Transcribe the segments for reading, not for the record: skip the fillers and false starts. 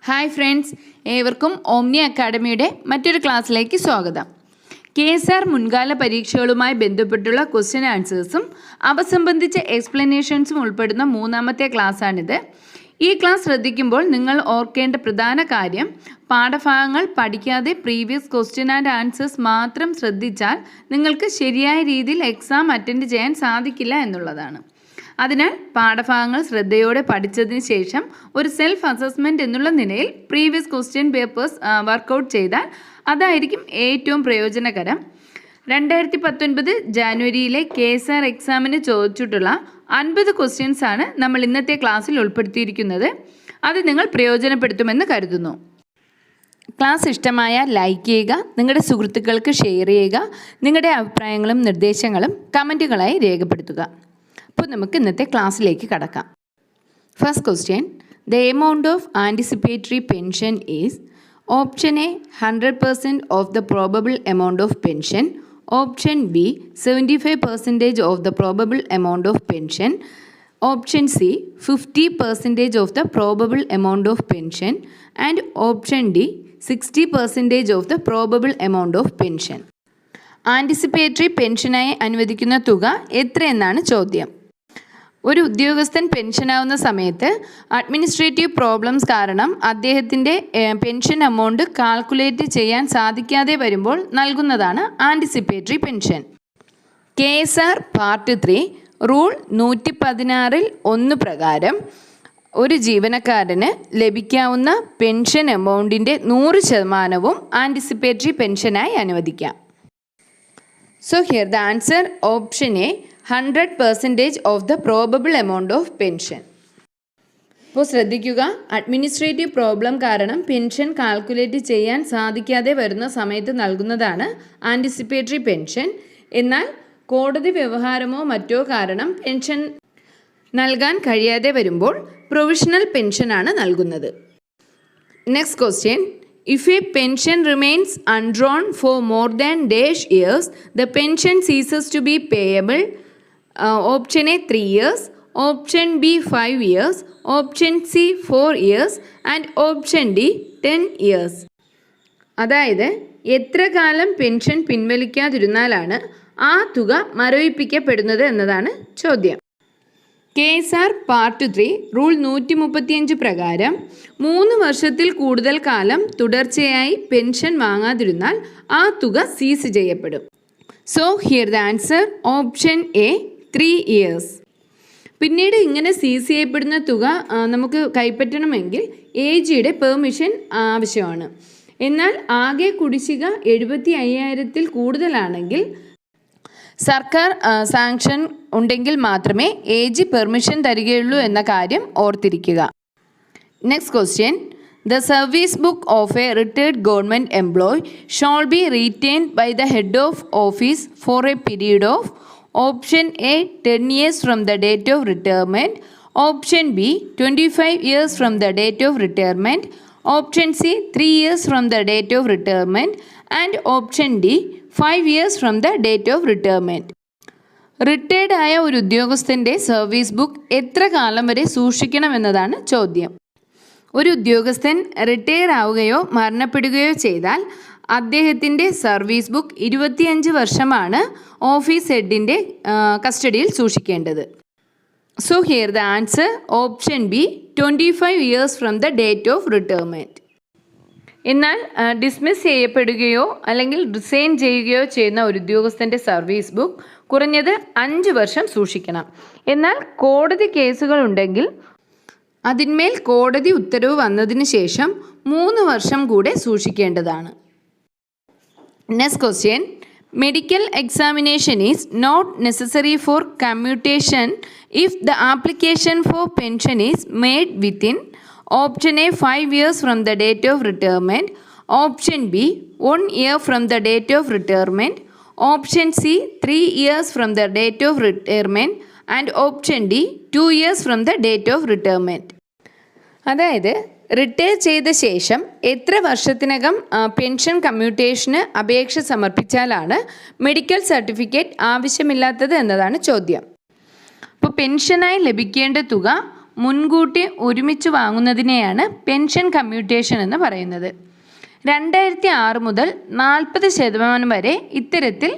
Hi friends, ഏവർക്കും omni അക്കാഡമിയുടെ മറ്റൊരു ക്ലാസ്സിലേക്ക് സ്വാഗതം. KSR മുൻകാല പരീക്ഷകളുമായി ബന്ധപ്പെട്ടുള്ള ക്വസ്റ്റ്യൻ ആൻസേഴ്സും അവ സംബന്ധിച്ച എക്സ്പ്ലനേഷൻസും ഉൾപ്പെടുന്ന മൂന്നാമത്തെ ക്ലാസ്സാണിത്. ഈ ക്ലാസ് ശ്രദ്ധിക്കുമ്പോൾ നിങ്ങൾ ഓർക്കേണ്ട പ്രധാന കാര്യം പാഠഭാഗങ്ങൾ പഠിക്കാതെ പ്രീവിയസ് ക്വസ്റ്റ്യൻ ആൻഡ് ആൻസേഴ്സ് മാത്രം ശ്രദ്ധിച്ചാൽ നിങ്ങൾക്ക് ശരിയായ രീതിയിൽ എക്സാം അറ്റൻഡ് ചെയ്യാൻ സാധിക്കില്ല എന്നുള്ളതാണ്. അതിനാൽ പാഠഭാഗങ്ങൾ ശ്രദ്ധയോടെ പഠിച്ചതിന് ശേഷം ഒരു സെൽഫ് അസസ്മെൻറ്റ് എന്നുള്ള നിലയിൽ പ്രീവിയസ് ക്വസ്റ്റ്യൻ പേപ്പേഴ്സ് വർക്കൗട്ട് ചെയ്താൽ അതായിരിക്കും ഏറ്റവും പ്രയോജനകരം. 2019 ജാനുവരിയിലെ KSR എക്സാമിന് ചോദിച്ചിട്ടുള്ള 50 ക്വസ്റ്റ്യൻസാണ് നമ്മൾ ഇന്നത്തെ ക്ലാസ്സിൽ ഉൾപ്പെടുത്തിയിരിക്കുന്നത്. അത് നിങ്ങൾ പ്രയോജനപ്പെടുത്തുമെന്ന് കരുതുന്നു. ക്ലാസ് ഇഷ്ടമായാൽ ലൈക്ക് ചെയ്യുക, നിങ്ങളുടെ സുഹൃത്തുക്കൾക്ക് ഷെയർ ചെയ്യുക, നിങ്ങളുടെ അഭിപ്രായങ്ങളും നിർദ്ദേശങ്ങളും കമൻറ്റുകളായി രേഖപ്പെടുത്തുക. അപ്പോൾ നമുക്ക് ഇന്നത്തെ ക്ലാസ്സിലേക്ക് കടക്കാം. First question, the amount of anticipatory pension is option A 100% of the probable amount of pension, option B 75% of the probable amount of pension, option C 50% of the probable amount of pension and option D 60% of the probable amount of pension. Anticipatory പെൻഷനായി അനുവദിക്കുന്ന തുക എത്രയെന്നാണ് ചോദ്യം. ഒരു ഉദ്യോഗസ്ഥൻ പെൻഷനാവുന്ന സമയത്ത് administrative problems കാരണം അദ്ദേഹത്തിൻ്റെ pension amount calculate ചെയ്യാൻ സാധിക്കാതെ വരുമ്പോൾ നൽകുന്നതാണ് anticipatory pension. KSR part 3 rule 116 പ്രകാരം ഒരു ജീവനക്കാരന് ലഭിക്കാവുന്ന പെൻഷൻ എമൗണ്ടിൻ്റെ 100% ആൻറ്റിസിപ്പേറ്ററി പെൻഷനായി അനുവദിക്കാം. So here the answer option A 100% of the probable amount of pension. ഇപ്പോൾ ശ്രദ്ധിക്കുക, അഡ്മിനിസ്ട്രേറ്റീവ് പ്രോബ്ലം കാരണം പെൻഷൻ കാൽക്കുലേറ്റ് ചെയ്യാൻ സാധിക്കാതെ വരുന്ന സമയത്ത് നൽകുന്നതാണ് ആൻറ്റിസിപ്പേറ്ററി പെൻഷൻ. എന്നാൽ കോടതി വ്യവഹാരമോ മറ്റോ കാരണം പെൻഷൻ നൽകാൻ കഴിയാതെ വരുമ്പോൾ പ്രൊവിഷണൽ പെൻഷനാണ് നൽകുന്നത്. Next question, if a pension remains undrawn for more than dash years, the pension ceases to be payable. Option A 3 years, option B 5 years, option C 4 years and option D 10 years. അതായത് എത്ര കാലം pension പിൻവലിക്കാതിരുന്നാലാണ് ആ തുക മരവിപ്പിക്കപ്പെടുന്നത് എന്നതാണ് ചോദ്യം. KSR part 3 rule 135 പ്രകാരം 3 വർഷത്തിൽ കൂടുതൽ കാലം തുടർച്ചയായി പെൻഷൻ വാങ്ങാതിരുന്നാൽ ആ തുക സീസ് ചെയ്യപ്പെടും. So here the answer option A 3 years. പിന്നീട് ഇങ്ങനെ സീസ് ചെയ്യപ്പെടുന്ന തുക നമുക്ക് കൈപ്പറ്റണമെങ്കിൽ AGയുടെ പെർമിഷൻ ആവശ്യമാണ്. എന്നാൽ ആകെ കുടിശ്ശിക 75,000-ൽ കൂടുതലാണെങ്കിൽ സർക്കാർ സാങ്ഷൻ ഉണ്ടെങ്കിൽ മാത്രമേ AG പെർമിഷൻ തരികയുള്ളൂ എന്ന കാര്യം ഓർത്തിരിക്കുക. Next question, the service book of a retired government employee shall be retained by the head of office for a period of option A 10 years from the date of retirement, option B 25 years from the date of retirement, option C 3 years from the date of retirement and option D 5 years from the date of retirement. Retired ആയ ഒരു ഉദ്യോഗസ്ഥൻ്റെ service book എത്ര കാലം വരെ സൂക്ഷിക്കണമെന്നതാണ് ചോദ്യം. ഒരു ഉദ്യോഗസ്ഥൻ retire ആവുകയോ മരണപ്പെടുകയോ ചെയ്താൽ അദ്ദേഹത്തിൻ്റെ സർവീസ് ബുക്ക് 25 വർഷമാണ് ഓഫീസ് ഹെഡിൻ്റെ കസ്റ്റഡിയിൽ സൂക്ഷിക്കേണ്ടത്. So here the answer option B 25 years from the date of retirement. എന്നാൽ ഡിസ്മിസ് ചെയ്യപ്പെടുകയോ അല്ലെങ്കിൽ റിസൈൻ ചെയ്യുകയോ ചെയ്യുന്ന ഒരു ഉദ്യോഗസ്ഥൻ്റെ സർവീസ് ബുക്ക് കുറഞ്ഞത് 5 വർഷം സൂക്ഷിക്കണം. എന്നാൽ കോടതി കേസുകൾ ഉണ്ടെങ്കിൽ അതിന്മേൽ കോടതി ഉത്തരവ് വന്നതിന് ശേഷം 3 വർഷം കൂടെ സൂക്ഷിക്കേണ്ടതാണ്. Next question, medical examination is not necessary for commutation if the application for pension is made within option A 5 years from the date of retirement, option B 1 year from the date of retirement, option C 3 years from the date of retirement and option D 2 years from the date of retirement. അതായത് retire ചെയ്ത ശേഷം എത്ര വർഷത്തിനകം pension കമ്മ്യൂട്ടേഷന് അപേക്ഷ സമർപ്പിച്ചാലാണ് medical certificate ആവശ്യമില്ലാത്തത് എന്നതാണ് ചോദ്യം. അപ്പോൾ പെൻഷനായി ലഭിക്കേണ്ട തുക മുൻകൂട്ടി ഒരുമിച്ച് വാങ്ങുന്നതിനെയാണ് പെൻഷൻ കമ്മ്യൂട്ടേഷൻ എന്ന് പറയുന്നത്. 2006 മുതൽ 40% വരെ ഇത്തരത്തിൽ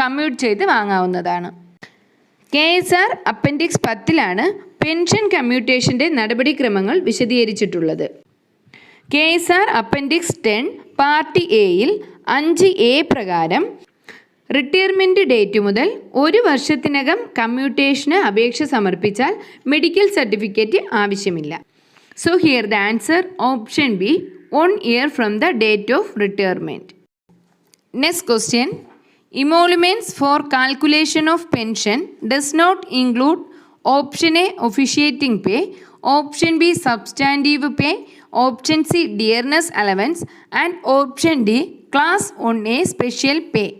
കമ്മ്യൂട്ട് ചെയ്ത് വാങ്ങാവുന്നതാണ്. KSR അപ്പൻഡിക്സ് 10 പെൻഷൻ കമ്മ്യൂട്ടേഷൻ്റെ നടപടിക്രമങ്ങൾ വിശദീകരിച്ചിട്ടുള്ളത്. KSR അപ്പൻഡിക്സ് 10 പാർട്ട് എയിൽ 5A പ്രകാരം റിട്ടയർമെൻറ്റ് ഡേറ്റ് മുതൽ 1 വർഷത്തിനകം കമ്മ്യൂട്ടേഷന് അപേക്ഷ സമർപ്പിച്ചാൽ മെഡിക്കൽ സർട്ടിഫിക്കറ്റ് ആവശ്യമില്ല. So here the answer option B 1 year from the date of retirement. Next question. Emoluments for calculation of pension does not include option A officiating pay, option B substantive pay, option C dearness allowance and option D class 1A special pay.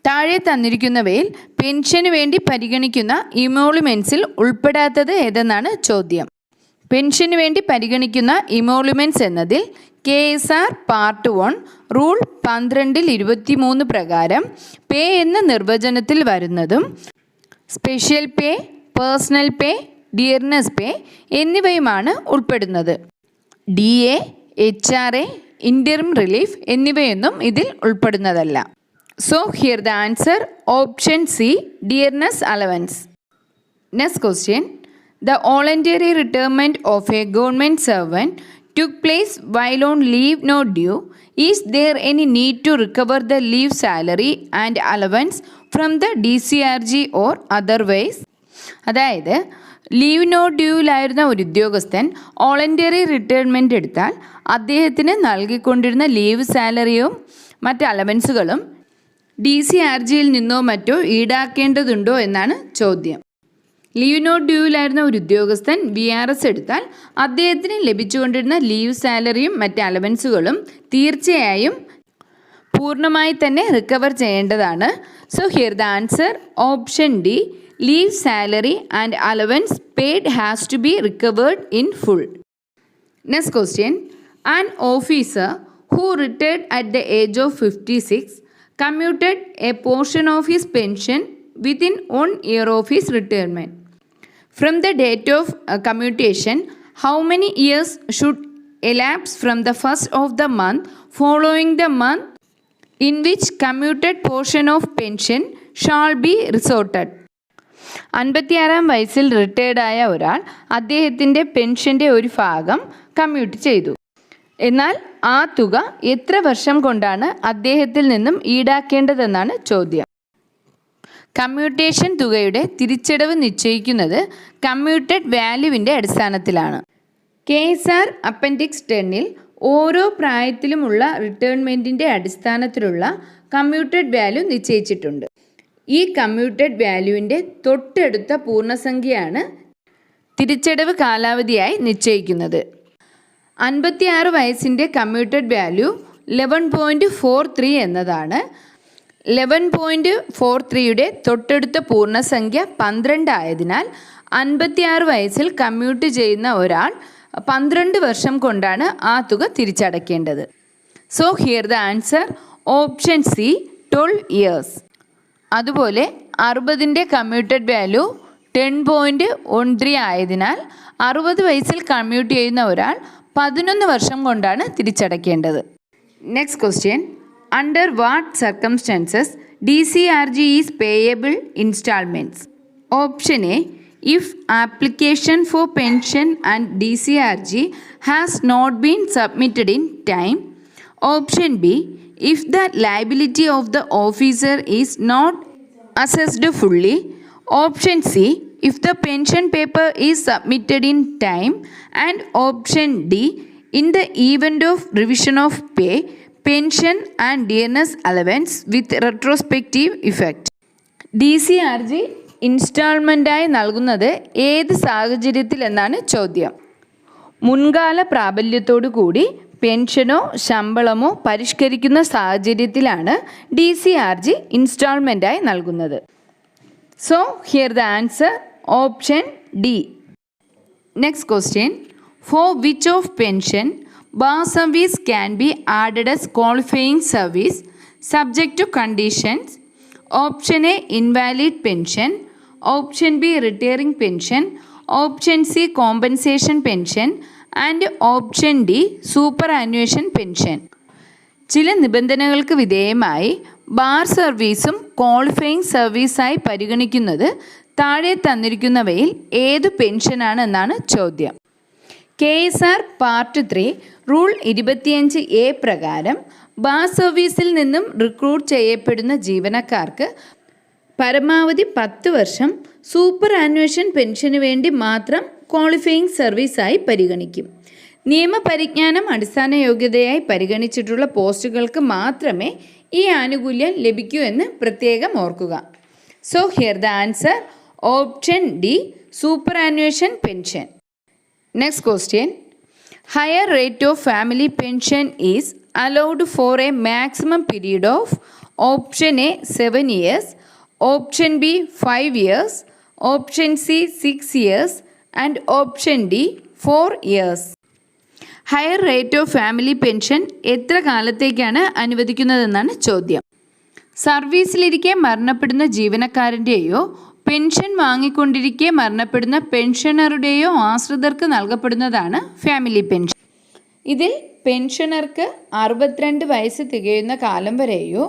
താഴെ തന്നിരിക്കുന്നവയിൽ pension വേണ്ടി പരിഗണിക്കുന്ന ഇമോളുമെൻസിൽ ഉൾപ്പെടാത്തത് ഏതെന്നാണ് ചോദ്യം. Pension വേണ്ടി പരിഗണിക്കുന്ന ഇമോളുമെൻസ് എന്നതിൽ KSR part 1 rule 12-23 പ്രകാരം പേ എന്ന നിർവചനത്തിൽ വരുന്നതും സ്പെഷ്യൽ പേ, പേഴ്സണൽ പേ, ഡിയർനെസ് പേ എന്നിവയുമാണ് ഉൾപ്പെടുന്നത്. DA, HRA, ഇൻറ്ററിം റിലീഫ് എന്നിവയൊന്നും ഇതിൽ ഉൾപ്പെടുന്നതല്ല. So here the answer option C dearness allowance. Next question. The voluntary retirement of a government servant took place while on leave not due. Is there any need to recover the leave salary and allowance from the DCRG or otherwise? അതായത് leave not ഡ്യൂവിലായിരുന്ന ഒരു ഉദ്യോഗസ്ഥൻ voluntary retirement എടുത്താൽ അദ്ദേഹത്തിന് നൽകിക്കൊണ്ടിരുന്ന leave സാലറിയും മറ്റ് അലവൻസുകളും DCRGയിൽ നിന്നോ മറ്റോ ഈടാക്കേണ്ടതുണ്ടോ എന്നാണ് ചോദ്യം. ലീവ് നോട്ട് ഡ്യൂവിലായിരുന്ന ഒരു ഉദ്യോഗസ്ഥൻ VRS എടുത്താൽ അദ്ദേഹത്തിന് ലഭിച്ചുകൊണ്ടിരുന്ന ലീവ് സാലറിയും മറ്റ് അലവൻസുകളും തീർച്ചയായും പൂർണ്ണമായി തന്നെ റിക്കവർ ചെയ്യേണ്ടതാണ്. So here the answer option D leave salary and allowance paid has to be recovered in full. Next question. An officer who retired at the age of 56 commuted a portion of his pension within 1 year of his retirement. From the date of commutation, how many years should elapse from the first of the month following the month in which commuted portion of pension shall be resorted? 56-ാം വയസ്സിൽ റിട്ടയർഡായ ഒരാൾ അദ്ദേഹത്തിൻ്റെ പെൻഷൻ്റെ ഒരു ഭാഗം commute ചെയ്തു. എന്നാൽ ആ തുക എത്ര വർഷം കൊണ്ടാണ് അദ്ദേഹത്തിൽ നിന്നും ഈടാക്കേണ്ടതെന്നാണ് ചോദ്യം. കമ്മ്യൂട്ടേഷൻ തുകയുടെ തിരിച്ചടവ് നിശ്ചയിക്കുന്നത് കമ്മ്യൂട്ടഡ് വാല്യൂവിൻ്റെ അടിസ്ഥാനത്തിലാണ്. KSR അപ്പൻഡിക്സ് 10 ഓരോ പ്രായത്തിലുമുള്ള റിട്ടയർമെൻറ്റിൻ്റെ അടിസ്ഥാനത്തിലുള്ള കമ്മ്യൂട്ടഡ് വാല്യൂ നിശ്ചയിച്ചിട്ടുണ്ട്. ഈ കമ്മ്യൂട്ടഡ് വാല്യൂവിൻ്റെ തൊട്ടടുത്ത പൂർണ്ണസംഖ്യയാണ് തിരിച്ചടവ് കാലാവധിയായി നിശ്ചയിക്കുന്നത്. 56 വയസ്സിൻ്റെ കമ്മ്യൂട്ടഡ് വാല്യൂ 11.43 എന്നതാണ്. 11.43യുടെ തൊട്ടടുത്ത പൂർണ്ണസംഖ്യ 12 ആയതിനാൽ 56 വയസ്സിൽ കമ്മ്യൂട്ട് ചെയ്യുന്ന ഒരാൾ 12 വർഷം കൊണ്ടാണ് ആ തുക തിരിച്ചടയ്ക്കേണ്ടത്. So here the answer option C 12 years. അതുപോലെ 60ൻ്റെ കമ്മ്യൂട്ടഡ് വാല്യൂ 10.13 ആയതിനാൽ 60 വയസ്സിൽ കമ്മ്യൂട്ട് ചെയ്യുന്ന ഒരാൾ 11 വർഷം കൊണ്ടാണ് തിരിച്ചടയ്ക്കേണ്ടത്. Next question. Under what circumstances DCRG is payable instalments? Option A if application for pension and DCRG has not been submitted in time. Option B if the liability of the officer is not assessed fully. Option C if the pension paper is submitted in time, and option D in the event of revision of pay, pension and dearness allowance with retrospective effect. DCRG ഇൻസ്റ്റാൾമെൻറ്റായി നൽകുന്നത് ഏത് സാഹചര്യത്തിൽ എന്നാണ് ചോദ്യം. മുൻകാല പ്രാബല്യത്തോടു കൂടി പെൻഷനോ ശമ്പളമോ പരിഷ്കരിക്കുന്ന സാഹചര്യത്തിലാണ് DCRG ഇൻസ്റ്റാൾമെൻറ്റായി നൽകുന്നത്. So here the answer option D. Next question. For which of pension bar service can be added as qualifying service subject to conditions? Option A invalid pension, option B retiring pension, option C compensation pension and option D superannuation pension. ചില നിബന്ധനകൾക്ക് വിധേയമായി bar സർവീസും qualifying സർവീസായി പരിഗണിക്കുന്നത് താഴെ തന്നിരിക്കുന്നവയിൽ ഏതു പെൻഷനാണ് എന്നാണ് ചോദ്യം. KSR പാർട്ട് 3 റൂൾ 25A പ്രകാരം ബാർ സർവീസിൽ നിന്നും റിക്രൂട്ട് ചെയ്യപ്പെടുന്ന ജീവനക്കാർക്ക് പരമാവധി 10 വർഷം സൂപ്പർ ആനുവേഷൻ പെൻഷന് വേണ്ടി മാത്രം ക്വാളിഫയിങ് സർവീസായി പരിഗണിക്കും. നിയമപരിജ്ഞാനം അടിസ്ഥാന യോഗ്യതയായി പരിഗണിച്ചിട്ടുള്ള പോസ്റ്റുകൾക്ക് മാത്രമേ ഈ ആനുകൂല്യം ലഭിക്കൂ എന്ന് പ്രത്യേകം ഓർക്കുക. So here the answer option D superannuation pension. Next question. Higher rate of family pension is allowed for a maximum period of option A 7 years, option B 5 years, option C 6 years and option D 4 years. Higher rate of family pension എത്ര കാലത്തേക്കാണ് അനുവദിക്കുന്നതെന്നാണ് ചോദ്യം. സർവീസിലിരിക്കെ മരണപ്പെടുന്ന ജീവനക്കാരൻ്റെയോ pension വാങ്ങിക്കൊണ്ടിരിക്കെ മരണപ്പെടുന്ന പെൻഷനറുടെയോ ആശ്രിതർക്ക് നൽകപ്പെടുന്നതാണ് family pension. ഇതിൽ പെൻഷനർക്ക് 62 വയസ്സ് തികയുന്ന കാലം വരെയോ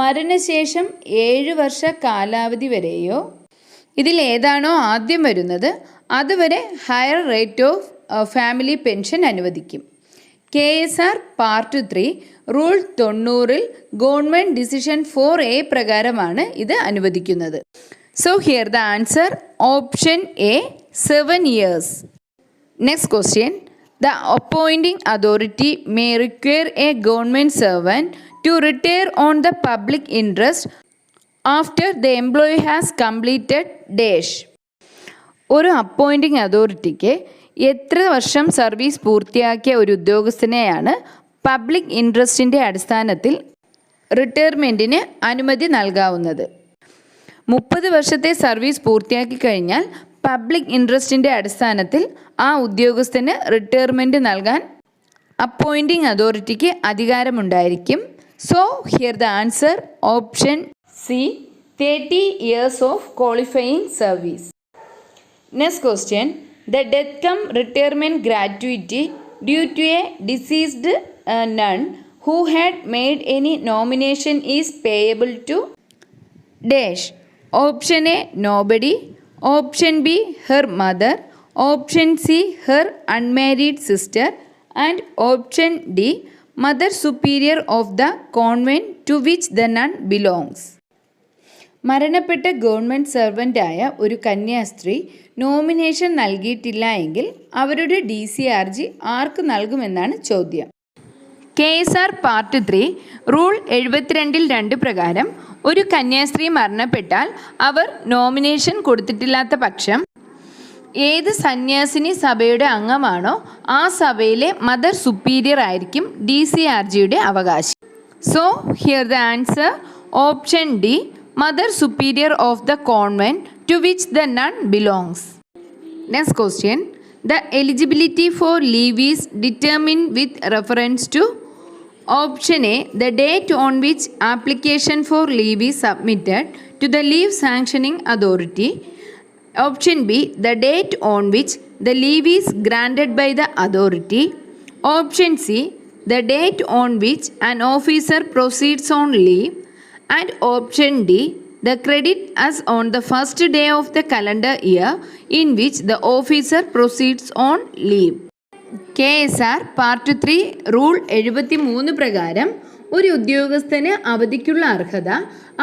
മരണശേഷം 7 വർഷ കാലാവധി വരെയോ ഇതിൽ ഏതാണോ ആദ്യം വരുന്നത് അതുവരെ higher rate of family pension അനുവദിക്കും. KSR part 3 rule 90 government decision 4A പ്രകാരമാണ് ഇത് അനുവദിക്കുന്നത്. So here the answer option A 7 years. Next question. The appointing authority may require a government servant to retire on the public interest after the employee has completed dash. ഒരു appointing അതോറിറ്റിക്ക് എത്ര വർഷം service പൂർത്തിയാക്കിയ ഒരു ഉദ്യോഗസ്ഥനെയാണ് public ഇൻട്രസ്റ്റിൻ്റെ അടിസ്ഥാനത്തിൽ റിട്ടയർമെൻറ്റിന് അനുമതി നൽകാവുന്നത്? 30 വർഷത്തെ service പൂർത്തിയാക്കി കഴിഞ്ഞാൽ പബ്ലിക് ഇൻട്രസ്റ്റിൻ്റെ അടിസ്ഥാനത്തിൽ ആ ഉദ്യോഗസ്ഥന് റിട്ടയർമെൻറ്റ് നൽകാൻ അപ്പോയിൻറ്റിംഗ് അതോറിറ്റിക്ക് അധികാരമുണ്ടായിരിക്കും. So here the answer option C 30 years of qualifying service. Next question. The death cum retirement gratuity due to a deceased nun who had made any nomination is payable to dash. Option A nobody, option B her mother, option C her unmarried sister and option D mother superior of the convent to which the nun belongs. മരണപ്പെട്ട government സർവൻ്റായ ഒരു കന്യാസ്ത്രീ nomination നൽകിയിട്ടില്ല എങ്കിൽ അവരുടെ DCRG ആർക്ക് നൽകുമെന്നാണ് ചോദ്യം. KSR part 3 rule 72 2 പ്രകാരം ഒരു കന്യാസ്ത്രീ മരണപ്പെട്ടാൽ അവർ നോമിനേഷൻ കൊടുത്തിട്ടില്ലാത്ത പക്ഷം ഏത് സന്യാസിനി സഭയുടെ അംഗമാണോ ആ സഭയിലെ മദർ സുപ്പീരിയർ ആയിരിക്കും DCRGയുടെ അവകാശി. So here the answer option D mother superior of the convent to which the nun belongs. Next question. The eligibility for leave is determined with reference to option A the date on which application for leave is submitted to the leave sanctioning authority, option B the date on which the leave is granted by the authority, option C the date on which an officer proceeds on leave and option D the credit as on the first day of the calendar year in which the officer proceeds on leave. KSR part 3 rule 73 പ്രകാരം ഒരു ഉദ്യോഗസ്ഥന് അവധിക്കുള്ള അർഹത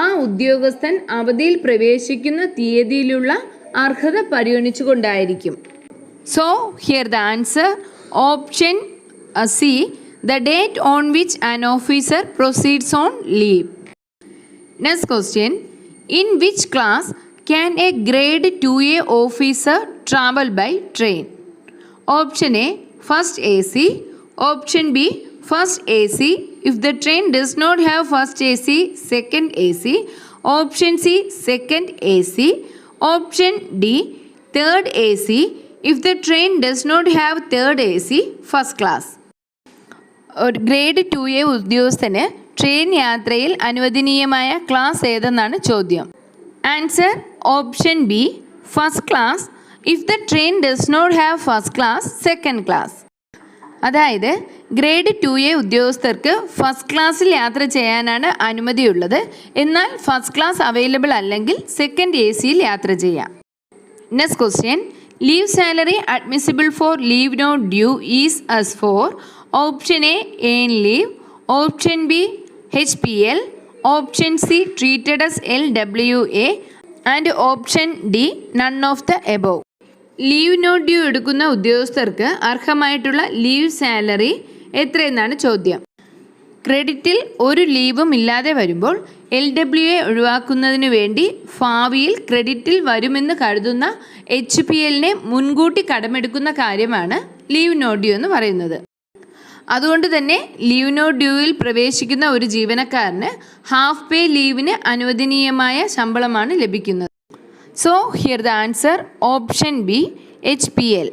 ആ ഉദ്യോഗസ്ഥൻ അവധിയിൽ പ്രവേശിക്കുന്ന തീയതിയിലുള്ള അർഹത പരിഗണിച്ചുകൊണ്ടായിരിക്കും. So here the answer option C the date on which an officer proceeds on leave. Next question. In which class can a grade 2A officer travel by train? Option A first AC, option B first AC if the train does not have first AC, second AC, option C second AC, option D third AC if the train does not have third AC, first class. Grade 2A ഉദ്യോഗസ്ഥന് train യാത്രയിൽ അനുവദനീയമായ class ഏതെന്നാണ് ചോദ്യം. Answer option B first class if the train does not have first class, second class. അതായത് grade 2A ഉദ്യോഗസ്ഥർക്ക് first ക്ലാസ്സിൽ യാത്ര ചെയ്യാനാണ് അനുമതിയുള്ളത്. എന്നാൽ ഫസ്റ്റ് ക്ലാസ് അവൈലബിൾ അല്ലെങ്കിൽ സെക്കൻഡ് AC-യിൽ യാത്ര ചെയ്യാം. Next question, leave salary admissible for leave not due is as for. Option A earn leave, option B HPL, option C treated as LWA and option D none of the above. Leave not due എടുക്കുന്ന ഉദ്യോഗസ്ഥർക്ക് അർഹമായിട്ടുള്ള leave salary എത്രയെന്നാണ് ചോദ്യം. ക്രെഡിറ്റിൽ ഒരു ലീവും ഇല്ലാതെ വരുമ്പോൾ LWA ഒഴിവാക്കുന്നതിനു വേണ്ടി ഭാവിയിൽ ക്രെഡിറ്റിൽ വരുമെന്ന് കരുതുന്ന HPLനെ മുൻകൂട്ടി കടമെടുക്കുന്ന കാര്യമാണ് ലീവ് നോട്ട് ഡ്യൂ എന്ന് പറയുന്നത്. അതുകൊണ്ട് തന്നെ ലീവ് നോട്ട് ഡ്യൂവിൽ പ്രവേശിക്കുന്ന ഒരു ജീവനക്കാരന് ഹാഫ് പേ ലീവിന് അനുവദനീയമായ ശമ്പളമാണ് ലഭിക്കുന്നത്. So here the answer option B HPL.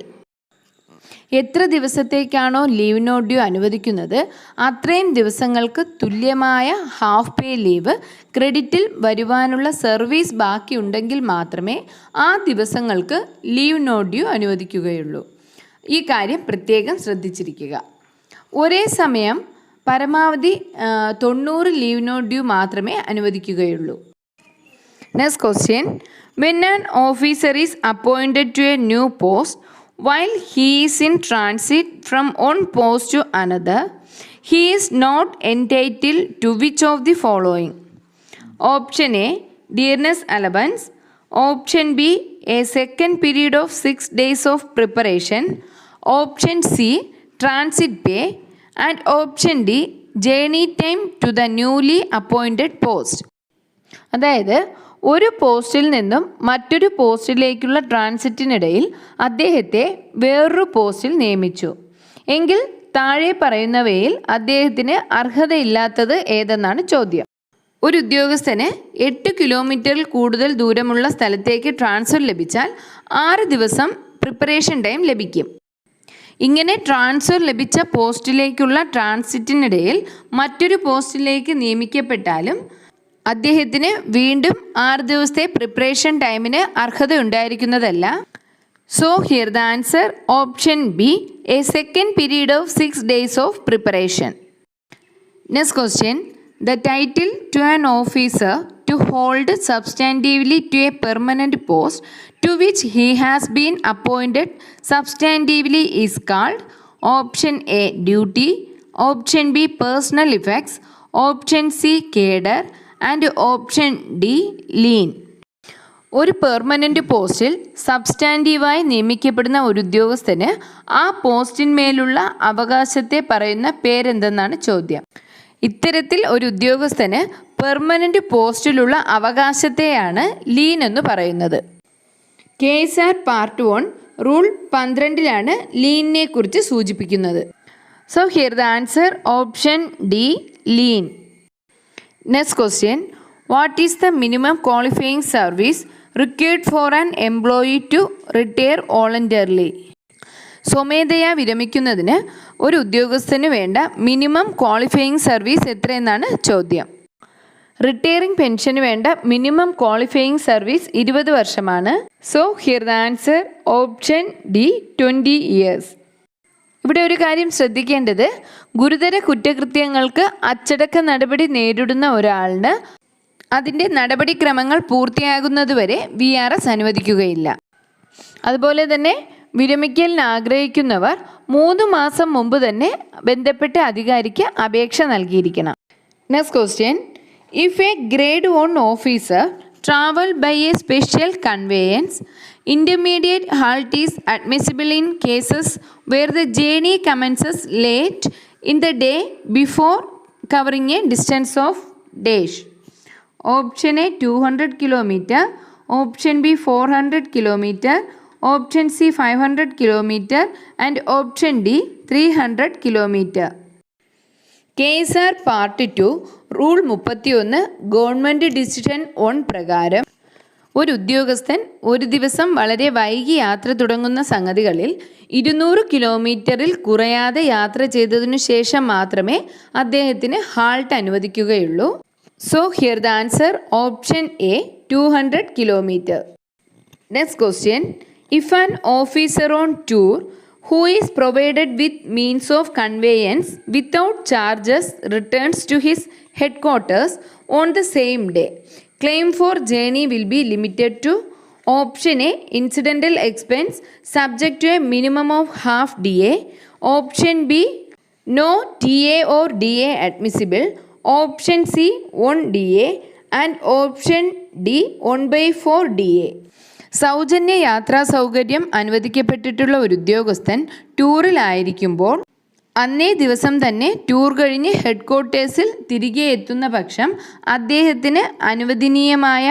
എത്ര ദിവസത്തേക്കാണോ ലീവ് നോട്ട് ഡ്യൂ അനുവദിക്കുന്നത് അത്രയും ദിവസങ്ങൾക്ക് തുല്യമായ ഹാഫ് പേ ലീവ് ക്രെഡിറ്റിൽ വരുവാനുള്ള സർവീസ് ബാക്കിയുണ്ടെങ്കിൽ മാത്രമേ ആ ദിവസങ്ങൾക്ക് ലീവ് നോട്ട് ഡ്യൂ അനുവദിക്കുകയുള്ളൂ. ഈ കാര്യം പ്രത്യേകം ശ്രദ്ധിച്ചിരിക്കുക. ഒരേ സമയം പരമാവധി 90 ലീവ് നോട്ട് ഡ്യൂ മാത്രമേ അനുവദിക്കുകയുള്ളൂ. Next question, when an officer is appointed to a new post while he is in transit from one post to another, he is not entitled to which of the following? Option A dearness allowance, option B a second period of 6 days of preparation, option C transit pay and option D journey time to the newly appointed post. അതായത് ഒരു പോസ്റ്റിൽ നിന്നും മറ്റൊരു പോസ്റ്റിലേക്കുള്ള ട്രാൻസിറ്റിനിടയിൽ അദ്ദേഹത്തെ വേറൊരു പോസ്റ്റിൽ നിയമിച്ചു എങ്കിൽ താഴെ പറയുന്നവയിൽ അദ്ദേഹത്തിന് അർഹതയില്ലാത്തത് ഏതെന്നാണ് ചോദ്യം. ഒരു ഉദ്യോഗസ്ഥന് 8 കിലോമീറ്ററിൽ കൂടുതൽ ദൂരമുള്ള സ്ഥലത്തേക്ക് ട്രാൻസ്ഫർ ലഭിച്ചാൽ 6 ദിവസം പ്രിപ്പറേഷൻ ടൈം ലഭിക്കും. ഇങ്ങനെ ട്രാൻസ്ഫർ ലഭിച്ച പോസ്റ്റിലേക്കുള്ള ട്രാൻസിറ്റിനിടയിൽ മറ്റൊരു പോസ്റ്റിലേക്ക് നിയമിക്കപ്പെട്ടാലും അദ്ദേഹത്തിന് വീണ്ടും 6 ദിവസത്തെ പ്രിപ്പറേഷൻ ടൈമിന് അർഹത ഉണ്ടായിരിക്കുന്നതല്ല. So here the answer option B a second period of 6 days of preparation. Next question, the title to an officer to hold substantively to a permanent post to which he has been appointed substantively is called. Option A duty, option B personal effects, option C cadre and option D lien. ഒരു permanent പോസ്റ്റിൽ സബ്സ്റ്റാൻറ്റീവായി നിയമിക്കപ്പെടുന്ന ഒരു ഉദ്യോഗസ്ഥന് ആ പോസ്റ്റിന്മേലുള്ള അവകാശത്തെ പറയുന്ന പേരെന്തെന്നാണ് ചോദ്യം. ഇത്തരത്തിൽ ഒരു ഉദ്യോഗസ്ഥന് പെർമനൻ്റ് പോസ്റ്റിലുള്ള അവകാശത്തെയാണ് ലീൻ എന്ന് പറയുന്നത്. KSR പാർട്ട് 1 റൂൾ 12 ലീനിനെ കുറിച്ച് സൂചിപ്പിക്കുന്നത്. So here the answer option D lien. Next question, what is the minimum qualifying service required for an employee to retire voluntarily? സ്വമേധയാ വിരമിക്കുന്നതിന് ഒരു ഉദ്യോഗസ്ഥന് വേണ്ട മിനിമം ക്വാളിഫയിങ് സർവീസ് എത്രയെന്നാണ് ചോദ്യം. റിട്ടയറിംഗ് പെൻഷന് വേണ്ട മിനിമം ക്വാളിഫയിങ് സർവീസ് 20 വർഷമാണ്. So here the answer option D 20 years. ഇവിടെ ഒരു കാര്യം ശ്രദ്ധിക്കേണ്ടത്, ഗുരുതര കുറ്റകൃത്യങ്ങൾക്ക് അച്ചടക്ക നടപടി നേരിടുന്ന ഒരാളിന് അതിൻ്റെ നടപടിക്രമങ്ങൾ പൂർത്തിയാകുന്നതുവരെ VRS അനുവദിക്കുകയില്ല. അതുപോലെ തന്നെ വിരമിക്കലിന് ആഗ്രഹിക്കുന്നവർ 3 മാസം മുമ്പ് തന്നെ ബന്ധപ്പെട്ട അധികാരിക്ക് അപേക്ഷ നൽകിയിരിക്കണം. Next question, if a grade 1 officer travel by a special conveyance, intermediate halt is admissible in cases where the journey commences late in the day before covering a distance of dash. Option A 200 km, option B 400 km, option C 500 km and option D 300 km. KSR part 2 rule 31 government decision 1 പ്രകാരം ഒരു ഉദ്യോഗസ്ഥൻ ഒരു ദിവസം വളരെ വൈകി യാത്ര തുടങ്ങുന്ന സംഗതികളിൽ 200 കിലോമീറ്ററിൽ കുറയാതെ യാത്ര ചെയ്തതിനു ശേഷം മാത്രമേ അദ്ദേഹത്തിന് ഹാൾട്ട് അനുവദിക്കുകയുള്ളൂ. So here the answer option A 200 kilometre. Next question, If an officer on tour who is provided with means of conveyance without charges returns to his headquarters on the same day, claim for journey will be limited to option A, incidental expense subject to a minimum of half DA, option B, no TA or DA admissible, option C, 1 DA, and option D, 1/4 DA. സൗജന്യ യാത്രാ സൗകര്യം അനുവദിക്കപ്പെട്ടിട്ടുള്ള ഒരു ഉദ്യോഗസ്ഥൻ ടൂറിലായിരിക്കുമ്പോൾ അന്നേ ദിവസം തന്നെ tour കഴിഞ്ഞ് ഹെഡ്ക്വാർട്ടേഴ്സിൽ തിരികെ എത്തുന്ന പക്ഷം അദ്ദേഹത്തിന് അനുവദനീയമായ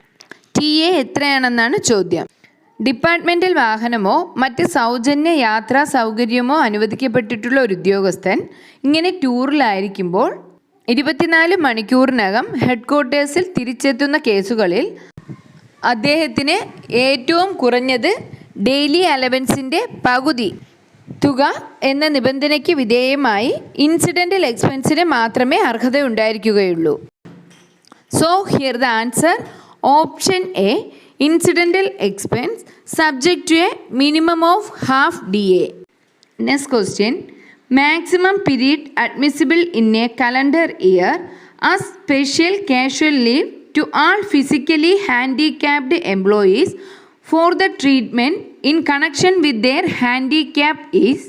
TA എത്രയാണെന്നാണ് ചോദ്യം. ഡിപ്പാർട്ട്മെൻ്റൽ വാഹനമോ മറ്റ് സൗജന്യ യാത്രാ സൗകര്യമോ അനുവദിക്കപ്പെട്ടിട്ടുള്ള ഒരു ഉദ്യോഗസ്ഥൻ ഇങ്ങനെ ടൂറിലായിരിക്കുമ്പോൾ 24 മണിക്കൂറിനകം ഹെഡ്ക്വാർട്ടേഴ്സിൽ തിരിച്ചെത്തുന്ന കേസുകളിൽ അദ്ദേഹത്തിന് ഏറ്റവും കുറഞ്ഞത് ഡെയിലി അലവൻസിൻ്റെ പകുതി തുക എന്ന നിബന്ധനയ്ക്ക് വിധേയമായി ഇൻസിഡൻ്റൽ എക്സ്പെൻസിന് മാത്രമേ അർഹതയുണ്ടായിരിക്കുകയുള്ളൂ. So here the answer option A, incidental expense subject to a minimum of half DA. Next question. Maximum period admissible in a calendar year as special casual leave to all physically handicapped employees for the treatment in connection with their handicap is.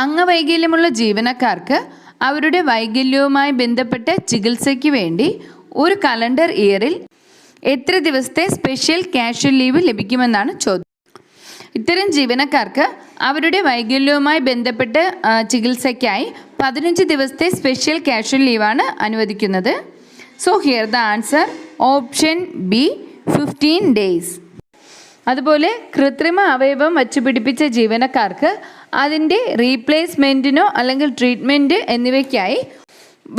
അംഗവൈകല്യമുള്ള ജീവനക്കാർക്ക് അവരുടെ വൈകല്യവുമായി ബന്ധപ്പെട്ട ചികിത്സയ്ക്ക് വേണ്ടി ഒരു calendar ഇയറിൽ എത്ര ദിവസത്തെ special casual leave ലഭിക്കുമെന്നാണ് ചോദ്യം. ഇത്തരം ജീവനക്കാർക്ക് അവരുടെ വൈകല്യവുമായി ബന്ധപ്പെട്ട ചികിത്സയ്ക്കായി 15 ദിവസത്തെ സ്പെഷ്യൽ കാഷ്വൽ ലീവാണ് അനുവദിക്കുന്നത്. So here the answer option B, 15 days. അതുപോലെ കൃത്രിമ അവയവം വച്ചുപിടിപ്പിച്ച ജീവനക്കാർക്ക് അതിൻ്റെ റീപ്ലേസ്മെൻറ്റിനോ അല്ലെങ്കിൽ ട്രീറ്റ്മെൻറ്റ് എന്നിവയ്ക്കായി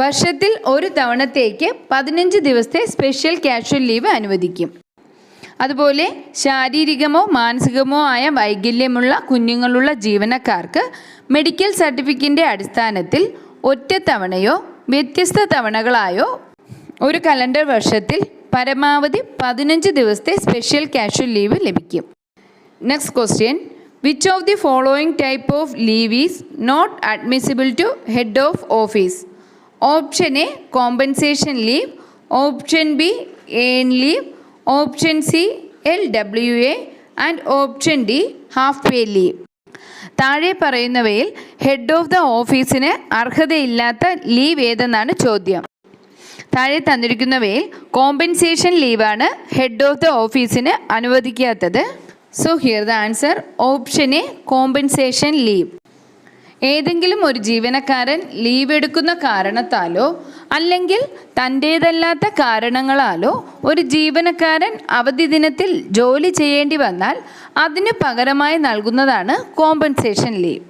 വർഷത്തിൽ ഒരു തവണത്തേക്ക് 15 ദിവസത്തെ സ്പെഷ്യൽ കാഷ്വൽ ലീവ് അനുവദിക്കും. അതുപോലെ ശാരീരികമോ മാനസികമോ ആയ വൈകല്യമുള്ള കുഞ്ഞുങ്ങളുള്ള ജീവനക്കാർക്ക് മെഡിക്കൽ സർട്ടിഫിക്കറ്റിൻ്റെ അടിസ്ഥാനത്തിൽ ഒറ്റത്തവണയോ വ്യത്യസ്ത തവണകളായോ ഒരു കലണ്ടർ വർഷത്തിൽ പരമാവധി 15 ദിവസത്തെ സ്പെഷ്യൽ കാഷ്വൽ ലീവ് ലഭിക്കും. Next question. Which of the following type of leave is not admissible to head of office? Option A, compensation leave, option B, earn leave, option C, LWA, and option D, half pay leave. താഴെ പറയുന്നവയിൽ head of the ഓഫീസിന് അർഹതയില്ലാത്ത leave ഏതെന്നാണ് ചോദ്യം. താഴെ തന്നിരിക്കുന്നവയിൽ compensation ലീവാണ് head of the ഓഫീസിന് അനുവദിക്കാത്തത്. So here the answer option A, compensation leave. ഏതെങ്കിലും ഒരു ജീവനക്കാരൻ ലീവ് എടുക്കുന്ന കാരണത്താലോ അല്ലെങ്കിൽ തൻ്റേതല്ലാത്ത കാരണങ്ങളാലോ ഒരു ജീവനക്കാരൻ അവധി ദിനത്തിൽ ജോലി ചെയ്യേണ്ടി വന്നാൽ അതിന് പകരമായി നൽകുന്നതാണ് കോമ്പൻസേഷൻ ലീവ്.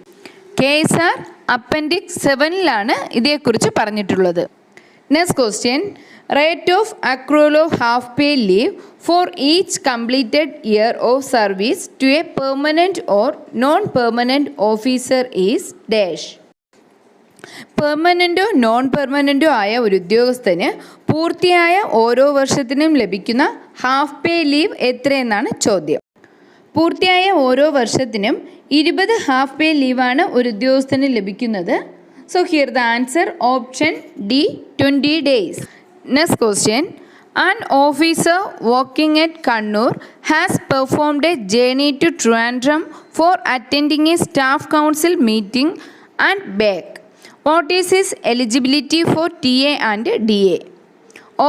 KSR അപ്പൻഡിക്സ് 7 ഇതേക്കുറിച്ച് പറഞ്ഞിട്ടുള്ളത്. Next question. Rate of accrual of half pay leave for each completed year of service to a permanent or non-permanent officer is dash. പെർമനൻറ്റോ നോൺ പെർമനൻറ്റോ ആയ ഒരു ഉദ്യോഗസ്ഥന് പൂർത്തിയായ ഓരോ വർഷത്തിനും ലഭിക്കുന്ന ഹാഫ് പേ ലീവ് എത്രയെന്നാണ് ചോദ്യം. പൂർത്തിയായ ഓരോ വർഷത്തിനും 20 ഹാഫ് പേ ലീവാണ് ഒരു ഉദ്യോഗസ്ഥന് ലഭിക്കുന്നത്. So here the answer option D, 20 days. Next question. An officer working at Kannur has performed a journey to Trivandrum for attending a staff council meeting and back. What is his eligibility for TA and DA?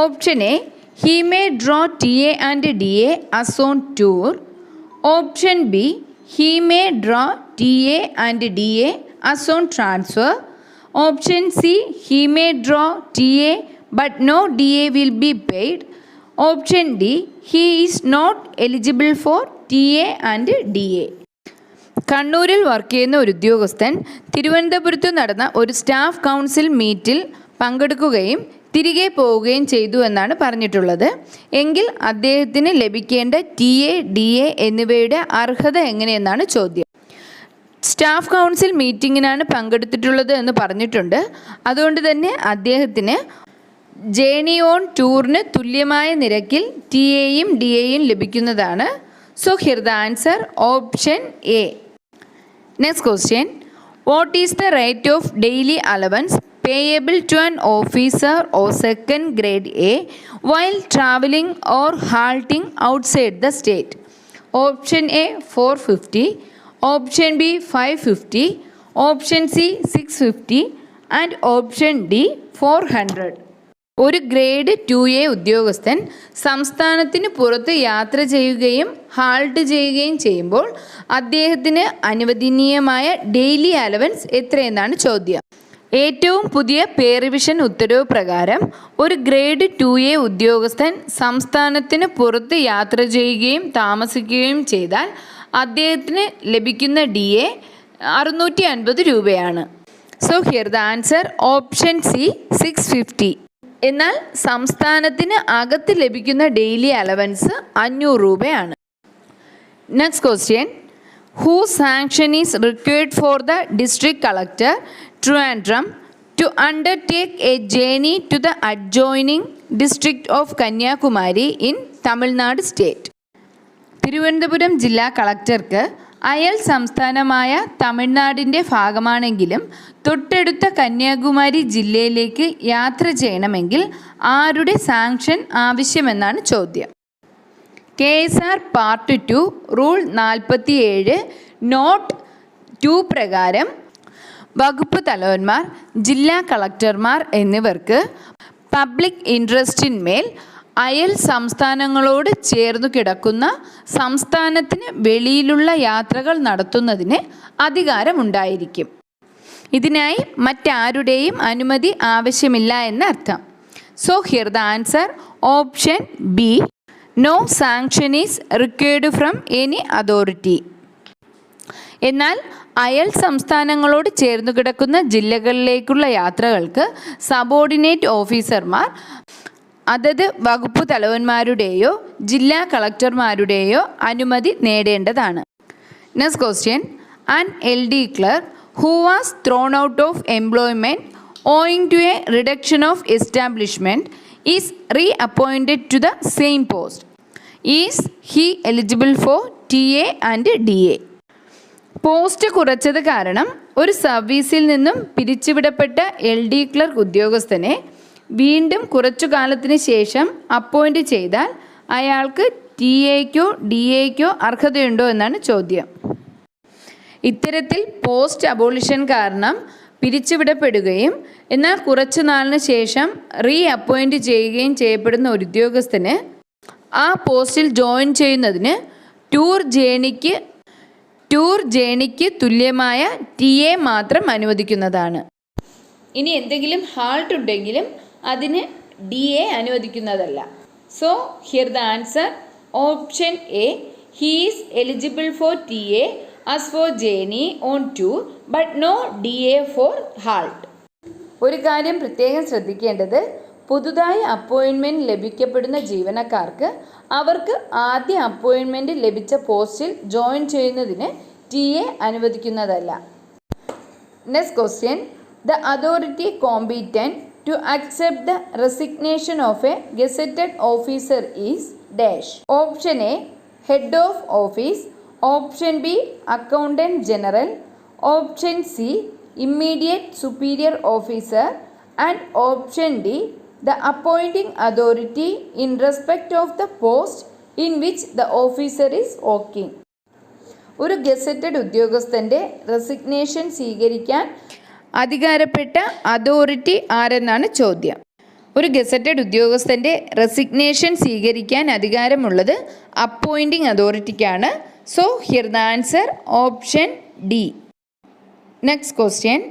Option A, he may draw TA and DA as on tour. Option B, he may draw TA and DA as on transfer. Option C, he may draw TA but no DA will be paid. Option D, he is not eligible for TA and DA. കണ്ണൂരിൽ work ചെയ്യുന്ന ഒരു ഉദ്യോഗസ്ഥൻ തിരുവനന്തപുരത്ത് നടന്ന ഒരു staff council മീറ്റിൽ പങ്കെടുക്കുകയും തിരികെ പോവുകയും ചെയ്തു എന്നാണ് പറഞ്ഞിട്ടുള്ളത്. എങ്കിൽ അദ്ദേഹത്തിന് ലഭിക്കേണ്ട TA, DA എന്നിവയുടെ അർഹത എങ്ങനെയെന്നാണ് ചോദ്യം. സ്റ്റാഫ് കൗൺസിൽ മീറ്റിങ്ങിനാണ് പങ്കെടുത്തിട്ടുള്ളത് എന്ന് പറഞ്ഞിട്ടുണ്ട്. അതുകൊണ്ട് തന്നെ അദ്ദേഹത്തിന് ജേണി ഓൺ ടൂറിന് തുല്യമായ നിരക്കിൽ TA യും DA യും ലഭിക്കുന്നതാണ്. So here the answer option A. Next question. What is the rate of daily allowance payable to an officer or second grade A while traveling or halting outside the state? Option A 450, option B 550, option C 650 and option D 400. ഒരു grade 2A ഉദ്യോഗസ്ഥൻ സംസ്ഥാനത്തിന് പുറത്ത് യാത്ര ചെയ്യുകയും halt ചെയ്യുകയും ചെയ്യുമ്പോൾ അദ്ദേഹത്തിന് അനുവദനീയമായ ഡെയിലി അലവൻസ് എത്രയെന്നാണ് ചോദ്യം. ഏറ്റവും പുതിയ പേ റിവിഷൻ ഉത്തരവ് പ്രകാരം ഒരു ഗ്രേഡ് 2A ഉദ്യോഗസ്ഥൻ സംസ്ഥാനത്തിന് പുറത്ത് യാത്ര ചെയ്യുകയും താമസിക്കുകയും ചെയ്താൽ അദ്ദേഹത്തിന് ലഭിക്കുന്ന DA 650 രൂപയാണ്. So here the answer option C 650. എന്നാൽ സംസ്ഥാനത്തിന് അകത്ത് ലഭിക്കുന്ന ഡെയിലി അലവൻസ് 500 രൂപയാണ്. Next question. Who sanction is required for the district collector Trivandrum to undertake a journey to the adjoining district of Kanyakumari in Tamil Nadu state? Thiruvananthapuram ജില്ലാ കളക്ടർക്ക് അയൽ സംസ്ഥാനമായ തമിഴ്നാടിൻ്റെ ഭാഗമാണെങ്കിലും തൊട്ടടുത്ത കന്യാകുമാരി ജില്ലയിലേക്ക് യാത്ര ചെയ്യണമെങ്കിൽ ആരുടെ സാങ്ഷൻ ആവശ്യമെന്നാണ് ചോദ്യം. KSR പാർട്ട് 2 റൂൾ 47 നോട്ട് 2 പ്രകാരം വകുപ്പ് തലവന്മാർ, ജില്ലാ കളക്ടർമാർ എന്നിവർക്ക് പബ്ലിക് ഇൻട്രസ്റ്റിന്മേൽ അയൽ സംസ്ഥാനങ്ങളോട് ചേർന്നു കിടക്കുന്ന സംസ്ഥാനത്തിന് വെളിയിലുള്ള യാത്രകൾ നടത്തുന്നതിന് അധികാരമുണ്ടായിരിക്കും. ഇതിനായി മറ്റാരുടെയും അനുമതി ആവശ്യമില്ല എന്നർത്ഥം. So here the answer option B. No sanction is required from any authority. എന്നാൽ അയൽ സംസ്ഥാനങ്ങളോട് ചേർന്നു കിടക്കുന്ന ജില്ലകളിലേക്കുള്ള യാത്രകൾക്ക് സബോർഡിനേറ്റ് ഓഫീസർമാർ അതത് വകുപ്പ് തലവന്മാരുടെയോ ജില്ലാ കളക്ടർമാരുടെയോ അനുമതി നേടേണ്ടതാണ്. Next question. An LD clerk who was thrown out of employment owing to a reduction of establishment is reappointed to the same post. Is he eligible for TA and DA? Post കുറച്ചത് കാരണം ഒരു സർവീസിൽ നിന്നും പിരിച്ചുവിടപ്പെട്ട LD clerk ഉദ്യോഗസ്ഥനെ വീണ്ടും കുറച്ചു കാലത്തിന് ശേഷം അപ്പോയിൻ്റ് ചെയ്താൽ അയാൾക്ക് TA-ക്കോ DA-ക്കോ അർഹതയുണ്ടോ എന്നാണ് ചോദ്യം. ഇത്തരത്തിൽ പോസ്റ്റ് അബോളിഷൻ കാരണം പിരിച്ചുവിടപ്പെടുകയും എന്നാൽ കുറച്ചു നാളിന് ശേഷം അപ്പോയിൻ്റ് ചെയ്യുകയും ചെയ്യപ്പെടുന്ന ഒരു ഉദ്യോഗസ്ഥന് ആ പോസ്റ്റിൽ ജോയിൻ ചെയ്യുന്നതിന് ടൂർ ജേണിക്ക് തുല്യമായ TA മാത്രം അനുവദിക്കുന്നതാണ്. ഇനി എന്തെങ്കിലും ഹാൾട്ട് ഉണ്ടെങ്കിലും അതിന് DA അനുവദിക്കുന്നതല്ല. So here the answer option A. He is eligible for TA as for journey on tour but no DA for halt. ഒരു കാര്യം പ്രത്യേകം ശ്രദ്ധിക്കേണ്ടത്, പുതുതായി അപ്പോയിൻമെൻറ്റ് ലഭിക്കപ്പെടുന്ന ജീവനക്കാർക്ക് അവർക്ക് ആദ്യ അപ്പോയിൻമെൻറ്റ് ലഭിച്ച പോസ്റ്റിൽ ജോയിൻ ചെയ്യുന്നതിന് TA അനുവദിക്കുന്നതല്ല. Next question. The authority competent to accept the resignation of a gazetted officer is dash. Option A, head of office. Option B, accountant general. Option C, immediate superior officer. And option D, the appointing authority in respect of the post in which the officer is working. ഒരു gazetted ഉദ്യോഗസ്ഥൻ്റെ resignation സ്വീകരിക്കാൻ അധികാരപ്പെട്ട authority ആരെന്നാണ് ചോദ്യം. ഒരു gazetted ഉദ്യോഗസ്ഥൻ്റെ resignation സ്വീകരിക്കാൻ അധികാരമുള്ളത് appointing അതോറിറ്റിക്കാണ്. So here the answer option D. Next question.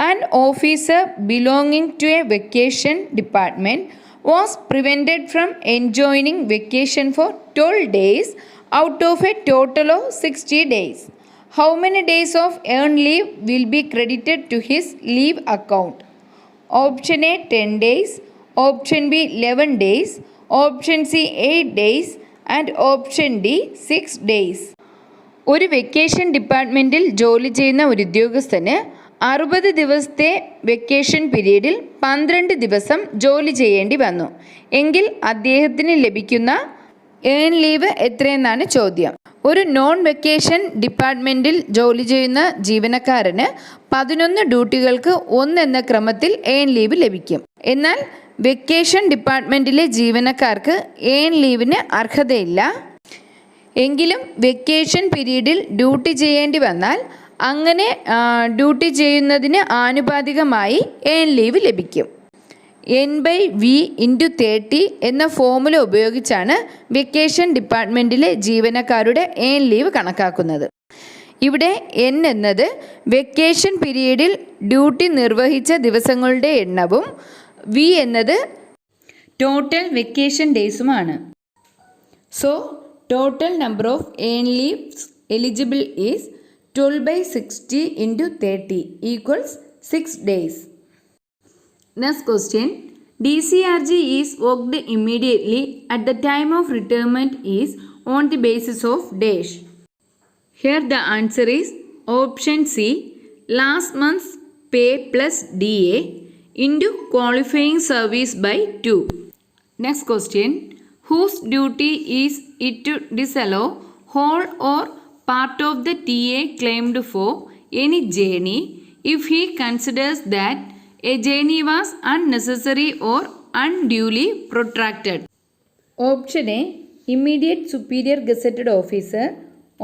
An officer belonging to a vacation department was prevented from enjoining vacation for 12 days out of a total of 60 days. How many days of earned leave will be credited to his leave account? Option A 10 days, option B 11 days, option C 8 days and option D 6 days. ഒരു vacation ഡിപ്പാർട്ട്മെൻറ്റിൽ ജോലി ചെയ്യുന്ന ഒരു ഉദ്യോഗസ്ഥന് 60 ദിവസത്തെ vacation പീരീഡിൽ 12 ദിവസം ജോലി ചെയ്യേണ്ടി വന്നു എങ്കിൽ അദ്ദേഹത്തിന് ലഭിക്കുന്ന ഏൺ ലീവ് എത്രയെന്നാണ് ചോദ്യം. ഒരു നോൺ വെക്കേഷൻ ഡിപ്പാർട്ട്മെൻറ്റിൽ ജോലി ചെയ്യുന്ന ജീവനക്കാരന് 11 ഡ്യൂട്ടികൾക്ക് 1 എന്ന ക്രമത്തിൽ ഏൺ ലീവ് ലഭിക്കും. എന്നാൽ വെക്കേഷൻ ഡിപ്പാർട്ട്മെൻറ്റിലെ ജീവനക്കാർക്ക് ഏൺ ലീവിന് അർഹതയില്ല. എങ്കിലും വെക്കേഷൻ പീരീഡിൽ ഡ്യൂട്ടി ചെയ്യേണ്ടി വന്നാൽ അങ്ങനെ ഡ്യൂട്ടി ചെയ്യുന്നതിന് ആനുപാതികമായി ഏൺ ലീവ് ലഭിക്കും. N/V/30 എന്ന ഫോർമുല ഉപയോഗിച്ചാണ് വെക്കേഷൻ ഡിപ്പാർട്ട്മെൻറ്റിലെ ജീവനക്കാരുടെ ഏൺ ലീവ് കണക്കാക്കുന്നത്. ഇവിടെ N എന്നത് വെക്കേഷൻ പീരീഡിൽ ഡ്യൂട്ടി നിർവഹിച്ച ദിവസങ്ങളുടെ എണ്ണവും V എന്നത് ടോട്ടൽ വെക്കേഷൻ ഡേയ്സുമാണ്. So total number of earn leaves eligible is 12/60 × 30 = 6 days. Next question. DCRG is worked immediately at the time of retirement is on the basis of dash. Here the answer is option C, last month's pay plus DA into qualifying service by 2. Next question. Whose duty is it to disallow whole or part of the TA claimed for any journey if he considers that a journey was unnecessary or unduly protracted? Option A, immediate superior gazetted officer.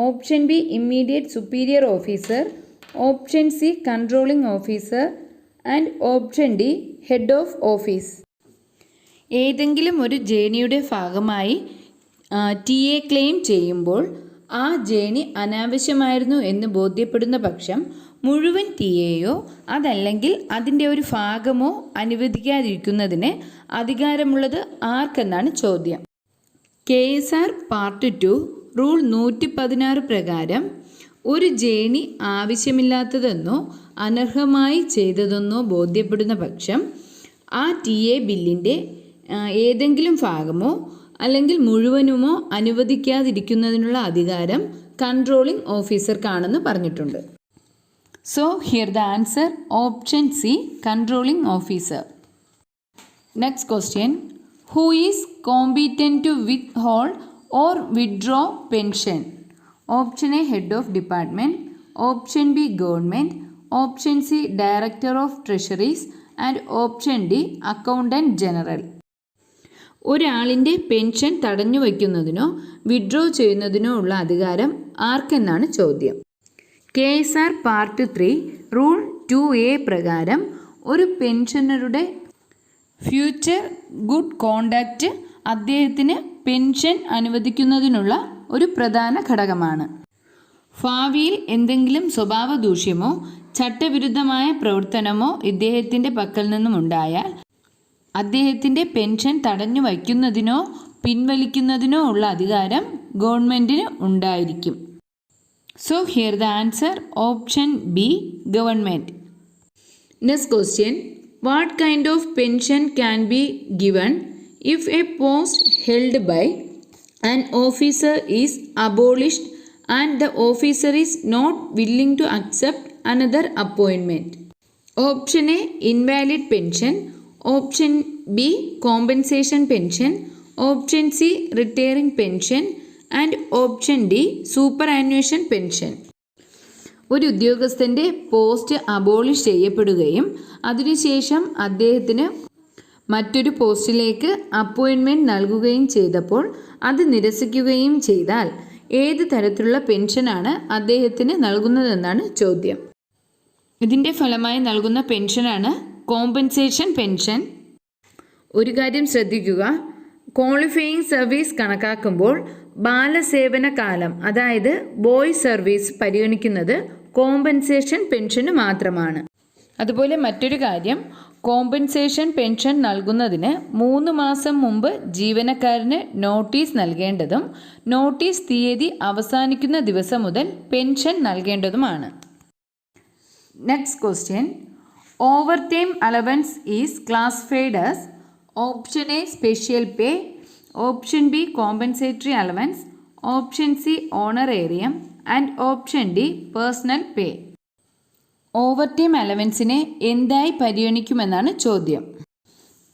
Option B, immediate superior officer. Option C, controlling officer. And option D, head of office. ഏതെങ്കിലും ഒരു ജേണിയുടെ ഭാഗമായി TA claim ചെയ്യുമ്പോൾ ആ journey അനാവശ്യമായിരുന്നു എന്ന് ബോധ്യപ്പെടുന്ന പക്ഷം മുഴുവൻ TA-യോ അതല്ലെങ്കിൽ അതിൻ്റെ ഒരു ഭാഗമോ അനുവദിക്കാതിരിക്കുന്നതിന് അധികാരമുള്ളത് ആർക്കെന്നാണ് ചോദ്യം. KSR പാർട്ട് 2 റൂൾ 116 പ്രകാരം ഒരു ജേണി ആവശ്യമില്ലാത്തതെന്നോ അനർഹമായി ചെയ്തതെന്നോ ബോധ്യപ്പെടുന്ന പക്ഷം ആ TA ബില്ലിൻ്റെ ഏതെങ്കിലും ഭാഗമോ അല്ലെങ്കിൽ മുഴുവനുമോ അനുവദിക്കാതിരിക്കുന്നതിനുള്ള അധികാരം കൺട്രോളിംഗ് ഓഫീസർക്കാണെന്ന് പറഞ്ഞിട്ടുണ്ട്. So here the answer option C, controlling officer. Next question. Who is competent to withhold or withdraw pension? Option A, head of department. Option B, government. Option C, director of treasuries. And option D, accountant general. ഒരാളിൻ്റെ pension തടഞ്ഞു വയ്ക്കുന്നതിനോ withdraw ചെയ്യുന്നതിനോ ഉള്ള അധികാരം ആർക്കെന്നാണ് ചോദ്യം. KSR part 3 rule 2A പ്രകാരം ഒരു പെൻഷനറുടെ future good contact അദ്ദേഹത്തിന് പെൻഷൻ അനുവദിക്കുന്നതിനുള്ള ഒരു പ്രധാന ഘടകമാണ്. ഭാവിയിൽ എന്തെങ്കിലും സ്വഭാവ ദൂഷ്യമോ ചട്ടവിരുദ്ധമായ പ്രവർത്തനമോ ഇദ്ദേഹത്തിൻ്റെ പക്കൽ നിന്നും ഉണ്ടായാൽ അദ്ദേഹത്തിൻ്റെ പെൻഷൻ തടഞ്ഞു വയ്ക്കുന്നതിനോ പിൻവലിക്കുന്നതിനോ ഉള്ള അധികാരം ഗവൺമെൻറ്റിന് ഉണ്ടായിരിക്കും. So here the answer option B, government. Next question. What kind of pension can be given if a post held by an officer is abolished and the officer is not willing to accept another appointment? Option A, invalid pension. Option B, compensation pension. Option C, retiring pension. And option D, superannuation pension. ഒരു ഉദ്യോഗസ്ഥൻ്റെ post abolish ചെയ്യപ്പെടുകയും അതിനുശേഷം അദ്ദേഹത്തിന് മറ്റൊരു പോസ്റ്റിലേക്ക് appointment നൽകുകയും ചെയ്തപ്പോൾ അത് നിരസിക്കുകയും ചെയ്താൽ ഏത് തരത്തിലുള്ള പെൻഷനാണ് അദ്ദേഹത്തിന് നൽകുന്നതെന്നാണ് ചോദ്യം. ഇതിൻ്റെ ഫലമായി നൽകുന്ന പെൻഷനാണ് കോമ്പൻസേഷൻ പെൻഷൻ. ഒരു കാര്യം ശ്രദ്ധിക്കുക, ക്വാളിഫയിങ് സർവീസ് കണക്കാക്കുമ്പോൾ ബാലസേവന കാലം അതായത് ബോയ് സർവീസ് പരിഗണിക്കുന്നത് കോമ്പൻസേഷൻ പെൻഷന് മാത്രമാണ്. അതുപോലെ മറ്റൊരു കാര്യം, കോമ്പൻസേഷൻ പെൻഷൻ നൽകുന്നതിന് 3 മാസം മുമ്പ് ജീവനക്കാരന് നോട്ടീസ് നൽകേണ്ടതും നോട്ടീസ് തീയതി അവസാനിക്കുന്ന ദിവസം മുതൽ പെൻഷൻ നൽകേണ്ടതുമാണ്. Next question. Overtime allowance is classified as option A, special pay. Option B, compensatory allowance. Option C, honorarium. And option D, personal pay. Overtime അലവൻസിനെ എന്തായി പരിഗണിക്കുമെന്നാണ് ചോദ്യം.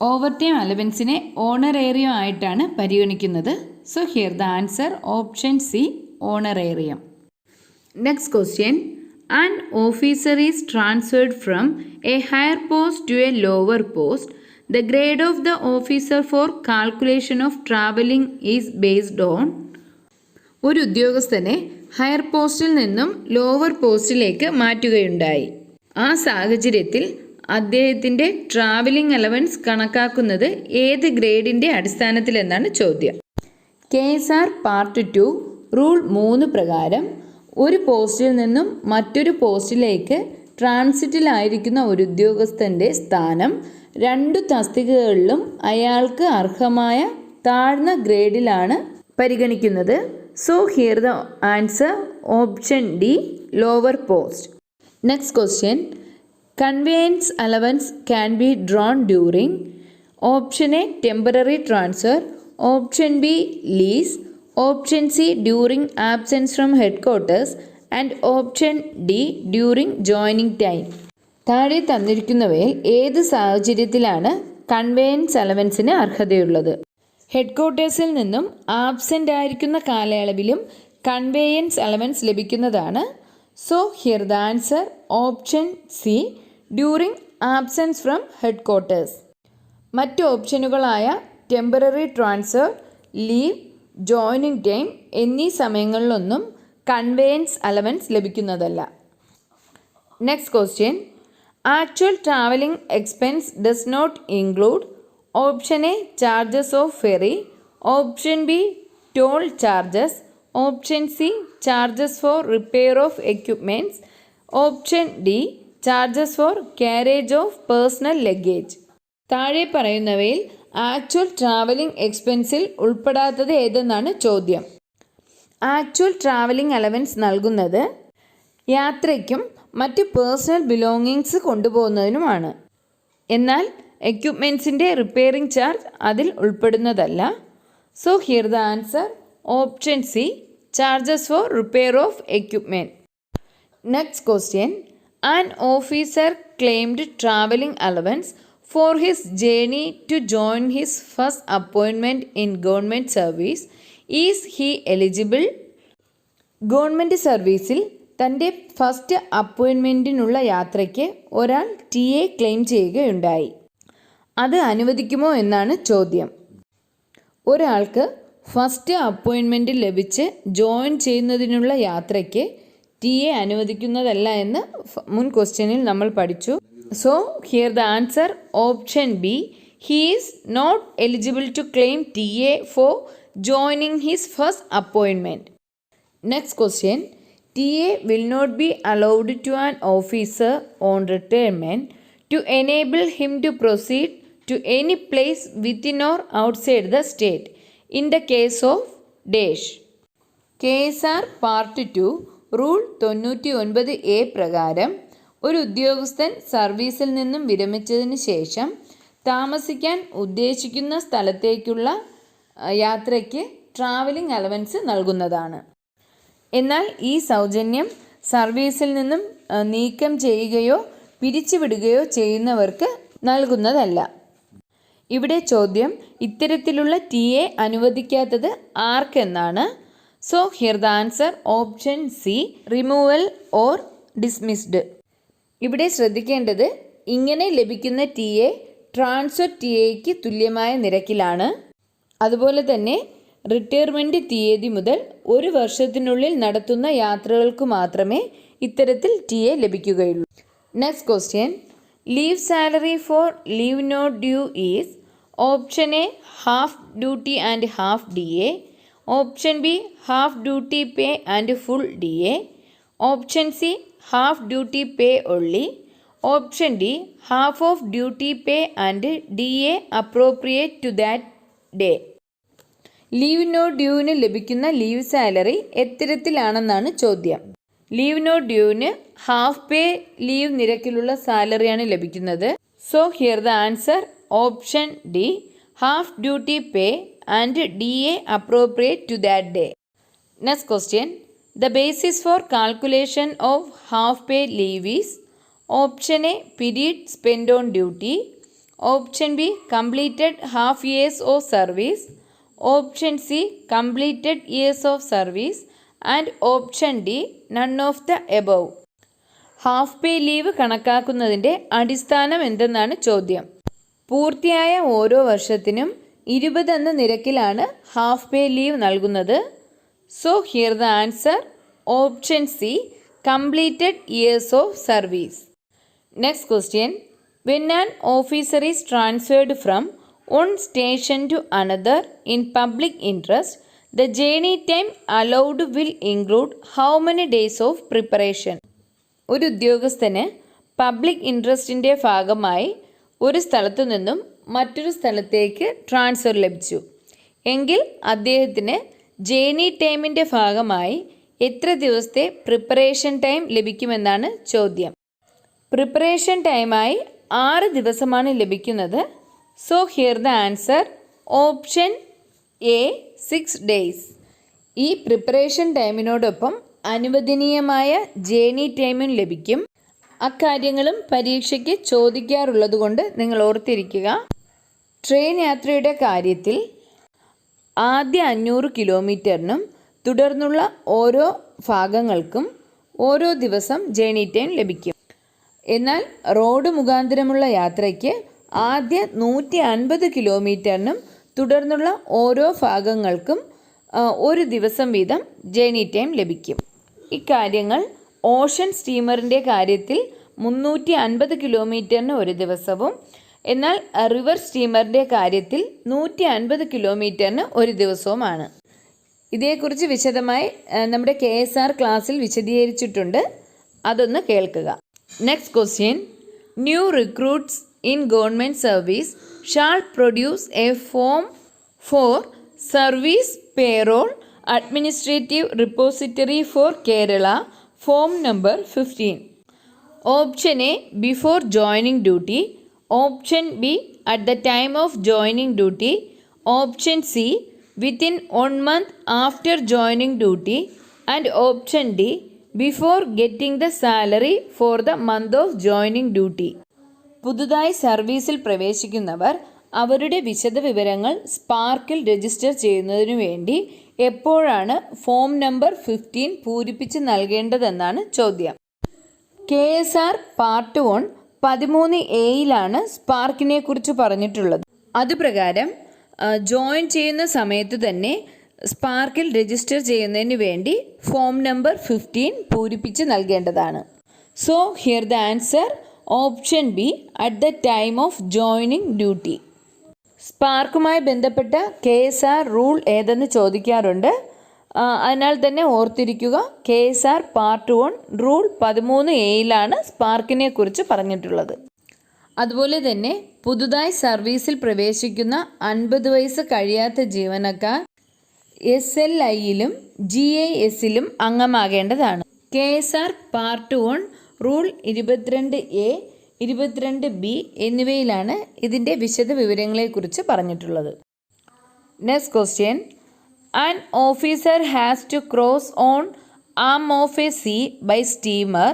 ഓവർടൈം അലവൻസിനെ ഓണറേറിയം ആയിട്ടാണ് പരിഗണിക്കുന്നത്. So here the answer option C, honorarium. Next question. An officer is transferred from a higher post to a lower post. The grade of the officer for calculation of travelling is based on. ഒരു ഉദ്യോഗസ്ഥനെ higher പോസ്റ്റിൽ നിന്നും lower പോസ്റ്റിലേക്ക് മാറ്റുകയുണ്ടായി. ആ സാഹചര്യത്തിൽ അദ്ദേഹത്തിൻ്റെ travelling allowance കണക്കാക്കുന്നത് ഏത് ഗ്രേഡിൻ്റെ അടിസ്ഥാനത്തിലെന്നാണ് ചോദ്യം. KSR പാർട്ട് 2 റൂൾ 3 പ്രകാരം ഒരു പോസ്റ്റിൽ നിന്നും മറ്റൊരു പോസ്റ്റിലേക്ക് ട്രാൻസിറ്റിലായിരിക്കുന്ന ഒരു ഉദ്യോഗസ്ഥൻ്റെ സ്ഥാനം 2 തസ്തികകളിലും അയാൾക്ക് അർഹമായ താഴ്ന്ന ഗ്രേഡിലാണ് പരിഗണിക്കുന്നത്. So here the answer option D, lower post. Next question. Conveyance allowance can be drone during. Option A temporary transfer, option B lease, option C during absence from head quarters and option D during joining time. താഴെ തന്നിരിക്കുന്നവയിൽ ഏത് സാഹചര്യത്തിലാണ് conveyance അലവൻസിന് അർഹതയുള്ളത്? Head ക്വാർട്ടേഴ്സിൽ നിന്നും absent ആയിരിക്കുന്ന കാലയളവിലും conveyance allowance ലഭിക്കുന്നതാണ്. So here the answer option C, during absence from headquarters. മറ്റ് ഓപ്ഷനുകളായ temporary transfer, leave, joining time എന്നീ സമയങ്ങളിലൊന്നും കൺവേയൻസ് അലവൻസ് ലഭിക്കുന്നതല്ല. Next question. Actual travelling expense does not include. Option A charges of ferry, option B toll charges, option C charges for repair of equipments, option D charges for carriage of personal luggage. താഴെ പറയുന്നവയിൽ actual travelling എക്സ്പെൻസിൽ ഉൾപ്പെടാത്തത് ഏതെന്നാണ് ചോദ്യം. Actual travelling allowance നൽകുന്നത് യാത്രയ്ക്കും മറ്റ് personal belongings കൊണ്ടുപോകുന്നതിനുമാണ്. എന്നാൽ എക്യുപ്മെൻറ്റ്സിൻ്റെ repairing charge അതിൽ ഉൾപ്പെടുന്നതല്ല. So here the answer option C, charges for repair of equipment. Next question. An officer claimed travelling allowance for his journey to join his first appointment in government service. Is he eligible? Government സർവീസിൽ തൻ്റെ first അപ്പോയിൻമെൻറ്റിനുള്ള യാത്രയ്ക്ക് ഒരാൾ TA claim ചെയ്യുകയുണ്ടായി. അത് അനുവദിക്കുമോ എന്നാണ് ചോദ്യം. ഒരാൾക്ക് first appointment ലഭിച്ച് ജോയിൻ ചെയ്യുന്നതിനുള്ള യാത്രയ്ക്ക് TA അനുവദിക്കുന്നതല്ല എന്ന് മുൻ ക്വസ്റ്റ്യനിൽ നമ്മൾ പഠിച്ചു. So here the answer option B, he is not eligible to claim TA for joining his first appointment. Next question. TA will not be allowed to an officer on retirement to enable him to proceed to any place within or outside the state in the case of dash. KSR part 2 rule 99A പ്രകാരം ഒരു ഉദ്യോഗസ്ഥൻ സർവീസിൽ നിന്നും വിരമിച്ചതിന് ശേഷം താമസിക്കാൻ ഉദ്ദേശിക്കുന്ന സ്ഥലത്തേക്കുള്ള യാത്രയ്ക്ക് ട്രാവലിംഗ് അലവൻസ് നൽകുന്നതാണ്. എന്നാൽ ഈ സൗജന്യം സർവീസിൽ നിന്നും നീക്കം ചെയ്യുകയോ പിരിച്ചുവിടുകയോ ചെയ്യുന്നവർക്ക് നൽകുന്നതല്ല. ഇവിടെ ചോദ്യം ഇത്തരത്തിലുള്ള TA അനുവദിക്കാത്തത് ആർക്കെന്നാണ്. So here the answer option C, removal or dismissed. ഇവിടെ ശ്രദ്ധിക്കേണ്ടത് ഇങ്ങനെ ലഭിക്കുന്ന TA ട്രാൻസ്ഫർ TAയ്ക്ക് തുല്യമായ നിരക്കിലാണ്. അതുപോലെ തന്നെ റിട്ടയർമെൻറ്റ് തീയതി മുതൽ 1 വർഷത്തിനുള്ളിൽ നടത്തുന്ന യാത്രകൾക്ക് മാത്രമേ ഇത്തരത്തിൽ TA ലഭിക്കുകയുള്ളൂ. Next question. Leave salary for leave not due is. Option A half duty and half DA, option B half duty pay and full DA, option C half duty pay only, option D half of duty pay and DA appropriate to that day. Leave not ഡ്യൂവിന് ലഭിക്കുന്ന leave salary എത്തരത്തിലാണെന്നാണ് ചോദ്യം. Leave not ഡ്യൂവിന് half pay leave നിരക്കിലുള്ള സാലറിയാണ് ലഭിക്കുന്നത്. So here the answer option D, half duty pay and DA appropriate to that day. Next question. The basis for calculation of half pay leave is. Option A period spent on duty, option B completed half years of service, option C completed years of service and option D none of the above. Half pay leave കണക്കാക്കുന്നതിൻ്റെ അടിസ്ഥാനം എന്തെന്നാണ് ചോദ്യം. പൂർത്തിയായ ഓരോ വർഷത്തിനും 20 എന്ന നിരക്കിലാണ് half pay leave നൽകുന്നത്. So here the answer option C completed years of service. Next question. When an officer is transferred from one station to another in public interest, the journey time allowed will include how many days of preparation? ഒരു ഉദ്യോഗസ്ഥന് public ഇൻട്രസ്റ്റിൻ്റെ ഭാഗമായി ഒരു സ്ഥലത്തു നിന്നും മറ്റൊരു സ്ഥലത്തേക്ക് transfer ലഭിച്ചു എങ്കിൽ അദ്ദേഹത്തിന് ജേർണി ടൈമിൻ്റെ ഭാഗമായി എത്ര ദിവസത്തെ പ്രിപ്പറേഷൻ ടൈം ലഭിക്കുമെന്നാണ് ചോദ്യം. പ്രിപ്പറേഷൻ ടൈമായി 6 ദിവസമാണ് ലഭിക്കുന്നത്. So here the answer option A 6 days. ഈ പ്രിപ്പറേഷൻ ടൈമിനോടൊപ്പം അനുവദനീയമായ ജേർണി ടൈമും ലഭിക്കും. അക്കാര്യങ്ങളും പരീക്ഷയ്ക്ക് ചോദിക്കാറുള്ളതുകൊണ്ട് നിങ്ങൾ ഓർത്തിരിക്കുക. ട്രെയിൻ യാത്രയുടെ കാര്യത്തിൽ ആദ്യ 500 കിലോമീറ്ററിനും തുടർന്നുള്ള ഓരോ ഭാഗങ്ങൾക്കും ഓരോ ദിവസം ജേർണി ടൈം ലഭിക്കും. എന്നാൽ റോഡ് മുഖാന്തരമുള്ള യാത്രയ്ക്ക് ആദ്യ 150 കിലോമീറ്ററിനും തുടർന്നുള്ള ഓരോ ഭാഗങ്ങൾക്കും ഒരു ദിവസം വീതം ജേർണി ടൈം ലഭിക്കും. ഇക്കാര്യങ്ങൾ ഓഷൻ സ്റ്റീമറിൻ്റെ കാര്യത്തിൽ 350 കിലോമീറ്ററിന് ഒരു ദിവസവും എന്നാൽ റിവർ സ്റ്റീമറിൻ്റെ കാര്യത്തിൽ 150 കിലോമീറ്ററിന് ഒരു ദിവസവുമാണ്. ഇതേക്കുറിച്ച് വിശദമായി നമ്മുടെ KSR ക്ലാസ്സിൽ വിശദീകരിച്ചിട്ടുണ്ട്. അതൊന്ന് കേൾക്കുക. Next question. New recruits in government service shall produce a form for service payroll administrative repository for Kerala, form number 15. Option A before joining duty, option B at the time of joining duty, option C within 1 month after joining duty, and option D before getting the salary for the month of joining duty. പുതുതായി സർവീസിൽ പ്രവേശിക്കുന്നവർ അവരുടെ വിശദവിവരങ്ങൾ സ്പാർക്കിൽ register ചെയ്യുന്നതിനു വേണ്ടി എപ്പോഴാണ് form number 15 പൂരിപ്പിച്ച് നൽകേണ്ടതെന്നാണ് ചോദ്യം. KSR part 1 13A സ്പാർക്കിനെ കുറിച്ച് പറഞ്ഞിട്ടുള്ളത്. അതുപ്രകാരം ജോയിൻ ചെയ്യുന്ന സമയത്ത് തന്നെ സ്പാർക്കിൽ രജിസ്റ്റർ ചെയ്യുന്നതിന് വേണ്ടി ഫോം നമ്പർ 15 പൂരിപ്പിച്ച് നൽകേണ്ടതാണ്. So here the answer option B at the time of joining duty. സ്പാർക്കുമായി ബന്ധപ്പെട്ട KSR റൂൾ ഏതെന്ന് ചോദിക്കാറുണ്ട്. അതിനാൽ തന്നെ ഓർത്തിരിക്കുക, KSR പാർട്ട് 1 റൂൾ 13A സ്പാർക്കിനെ കുറിച്ച് പറഞ്ഞിട്ടുള്ളത്. അതുപോലെ തന്നെ പുതുതായി സർവീസിൽ പ്രവേശിക്കുന്ന 50 വയസ്സ് കഴിയാത്ത ജീവനക്കാർ SLIയിലും GISലും അംഗമാകേണ്ടതാണ്. KSR part 1 rule 22A 22B എന്നിവയിലാണ് ഇതിൻ്റെ വിശദ വിവരങ്ങളെക്കുറിച്ച് പറഞ്ഞിട്ടുള്ളത്. Next question. An officer has to cross an arm of a sea by steamer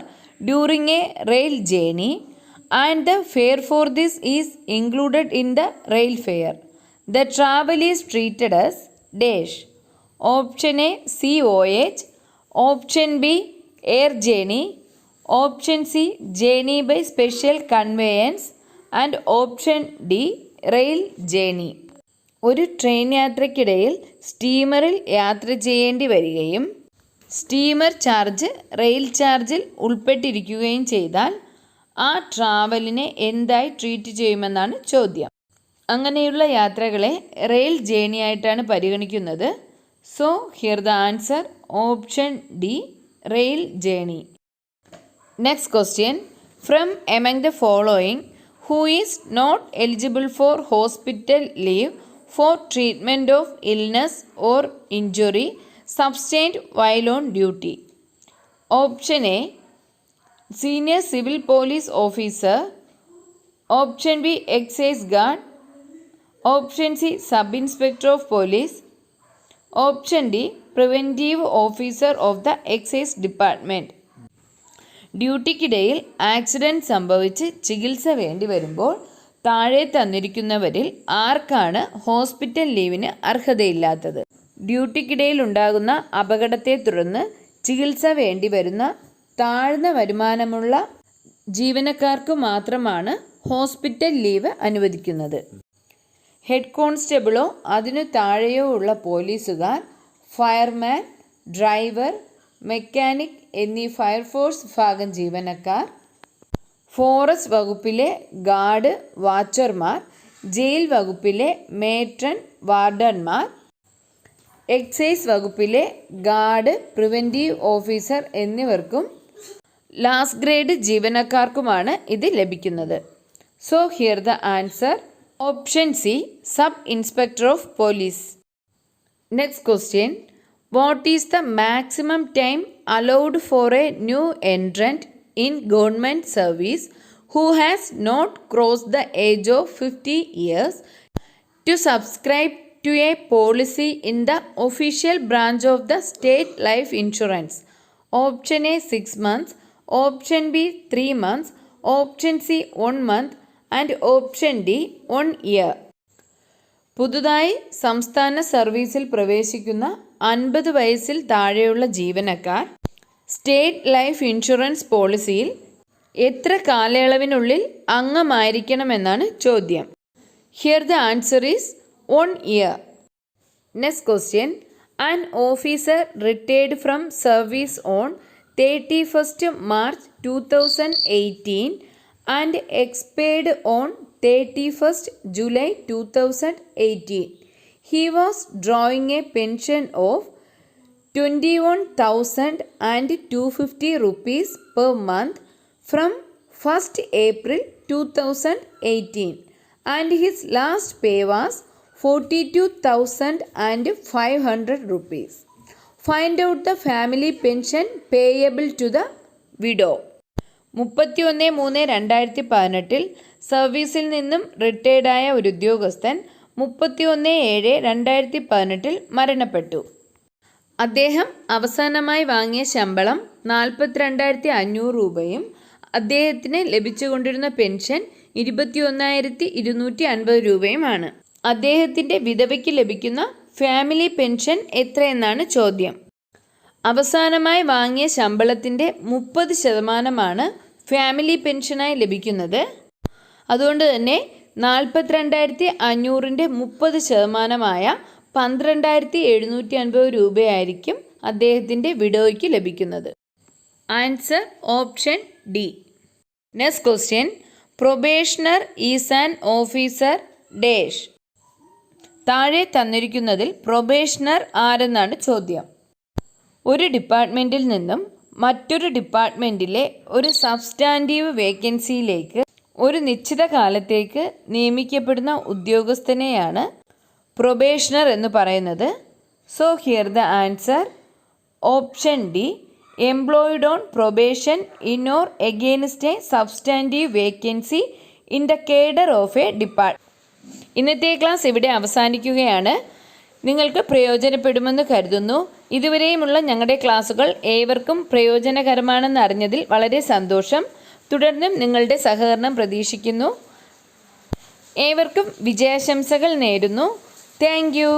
during a rail journey and the fare for this is included in the rail fare. The travel is treated as dash. Option A COH, option B air journey, option C journey by special conveyance and option D rail journey. ഒരു train യാത്രയ്ക്കിടയിൽ സ്റ്റീമറിൽ യാത്ര ചെയ്യേണ്ടി വരികയും steamer charge rail ചാർജിൽ ഉൾപ്പെട്ടിരിക്കുകയും ചെയ്താൽ ആ ട്രാവലിനെ എന്തായി treat ചെയ്യുമെന്നാണ് ചോദ്യം. അങ്ങനെയുള്ള യാത്രകളെ റെയിൽ ജേർണി ആയിട്ടാണ് പരിഗണിക്കുന്നത്. So here the answer option D rail journey. Next question. From among the following, who is not eligible for hospital leave for treatment of illness or injury sustained while on duty? Option A senior civil police officer, option B excise guard, option C sub inspector of police, option D preventive officer of the excise department. ഡ്യൂട്ടിക്കിടയിൽ accident സംഭവിച്ച് ചികിത്സ വേണ്ടി വരുമ്പോൾ താഴെ തന്നിരിക്കുന്നവരിൽ ആർക്കാണ് hospital ലീവിന് അർഹതയില്ലാത്തത്? ഡ്യൂട്ടിക്കിടയിൽ ഉണ്ടാകുന്ന അപകടത്തെ തുടർന്ന് ചികിത്സ വേണ്ടിവരുന്ന താഴ്ന്ന വരുമാനമുള്ള ജീവനക്കാർക്ക് മാത്രമാണ് ഹോസ്പിറ്റൽ ലീവ് അനുവദിക്കുന്നത്. ഹെഡ് കോൺസ്റ്റബിളോ അതിനു താഴെയോ ഉള്ള പോലീസുകാർ, ഫയർമാൻ, ഡ്രൈവർ, മെക്കാനിക് എന്നീ ഫയർഫോഴ്സ് വിഭാഗം ജീവനക്കാർ, ഫോറസ്റ്റ് വകുപ്പിലെ ഗാർഡ്, വാച്ചർമാർ, ജയിൽ വകുപ്പിലെ മേട്രൺ, വാർഡന്മാർ, എക്സൈസ് വകുപ്പിലെ ഗാർഡ്, പ്രിവൻറ്റീവ് ഓഫീസർ എന്നിവർക്കും ലാസ്റ്റ് ഗ്രേഡ് ജീവനക്കാർക്കുമാണ് ഇത് ലഭിക്കുന്നത്. So here the answer option C, sub inspector of police. Next question, what is the maximum time allowed four A new entrant in government service who has not crossed the age of 50 years to subscribe to a policy in the official branch of the state life insurance? Option A 6 months, option B 3 months, option C 1 month and option D 1 year. പുതുതായി സംസ്ഥാന സർവീസിൽ പ്രവേശിക്കുന്ന 50 വയസ്സിൽ താഴെയുള്ള ജീവനക്കാർ state life insurance പോളിസിയിൽ എത്ര കാലയളവിനുള്ളിൽ അംഗമായിരിക്കണമെന്നാണ് ചോദ്യം. Here the answer is 1 year. Next question, an officer retired from service on 31st March 2018 and expired on 31st July 2018. He was drawing a pension of 21,250 rupees per month from 1st April 2018 and his last pay was 42,500 rupees. Find out the family pension payable to the widow. 31/3/2018 സർവീസിൽ നിന്നും റിട്ടയർഡായ ഒരു ഉദ്യോഗസ്ഥൻ 31/7/2018 മരണപ്പെട്ടു. അദ്ദേഹം അവസാനമായി വാങ്ങിയ ശമ്പളം 42,500 രൂപയും അദ്ദേഹത്തിന് ലഭിച്ചുകൊണ്ടിരുന്ന പെൻഷൻ 21,250 രൂപയുമാണ്. അദ്ദേഹത്തിൻ്റെ വിധവയ്ക്ക് ലഭിക്കുന്ന ഫാമിലി പെൻഷൻ എത്രയെന്നാണ് ചോദ്യം. അവസാനമായി വാങ്ങിയ ശമ്പളത്തിൻ്റെ 30% ഫാമിലി പെൻഷനായി ലഭിക്കുന്നത്. അതുകൊണ്ട് തന്നെ 42,500ൻ്റെ 30% 12,750 രൂപയായിരിക്കും അദ്ദേഹത്തിൻ്റെ വിഡോയ്ക്ക് ലഭിക്കുന്നത്. Answer option D. Next question, probationer is an officer dash. താഴെ തന്നിരിക്കുന്നതിൽ പ്രൊബേഷണർ ആരെന്നാണ് ചോദ്യം. ഒരു ഡിപ്പാർട്ട്മെൻറ്റിൽ നിന്നും മറ്റൊരു ഡിപ്പാർട്ട്മെൻറ്റിലെ ഒരു സബ്സ്റ്റാൻറ്റീവ് വേക്കൻസിയിലേക്ക് ഒരു നിശ്ചിത കാലത്തേക്ക് നിയമിക്കപ്പെടുന്ന ഉദ്യോഗസ്ഥനെയാണ് പ്രൊബേഷണർ എന്ന് പറയുന്നത്. So here the answer option D, employed on probation in or against A substantive vacancy in the cadre of A department. ഇന്നത്തെ ക്ലാസ് ഇവിടെ അവസാനിക്കുകയാണ്. നിങ്ങൾക്ക് പ്രയോജനപ്പെടുമെന്ന് കരുതുന്നു. ഇതുവരെയുമുള്ള ഞങ്ങളുടെ ക്ലാസ്സുകൾ ഏവർക്കും പ്രയോജനകരമാണെന്ന് അറിഞ്ഞതിൽ വളരെ സന്തോഷം. തുടർന്നും നിങ്ങളുടെ സഹകരണം പ്രതീക്ഷിക്കുന്നു. ഏവർക്കും വിജയാശംസകൾ നേരുന്നു. Thank you.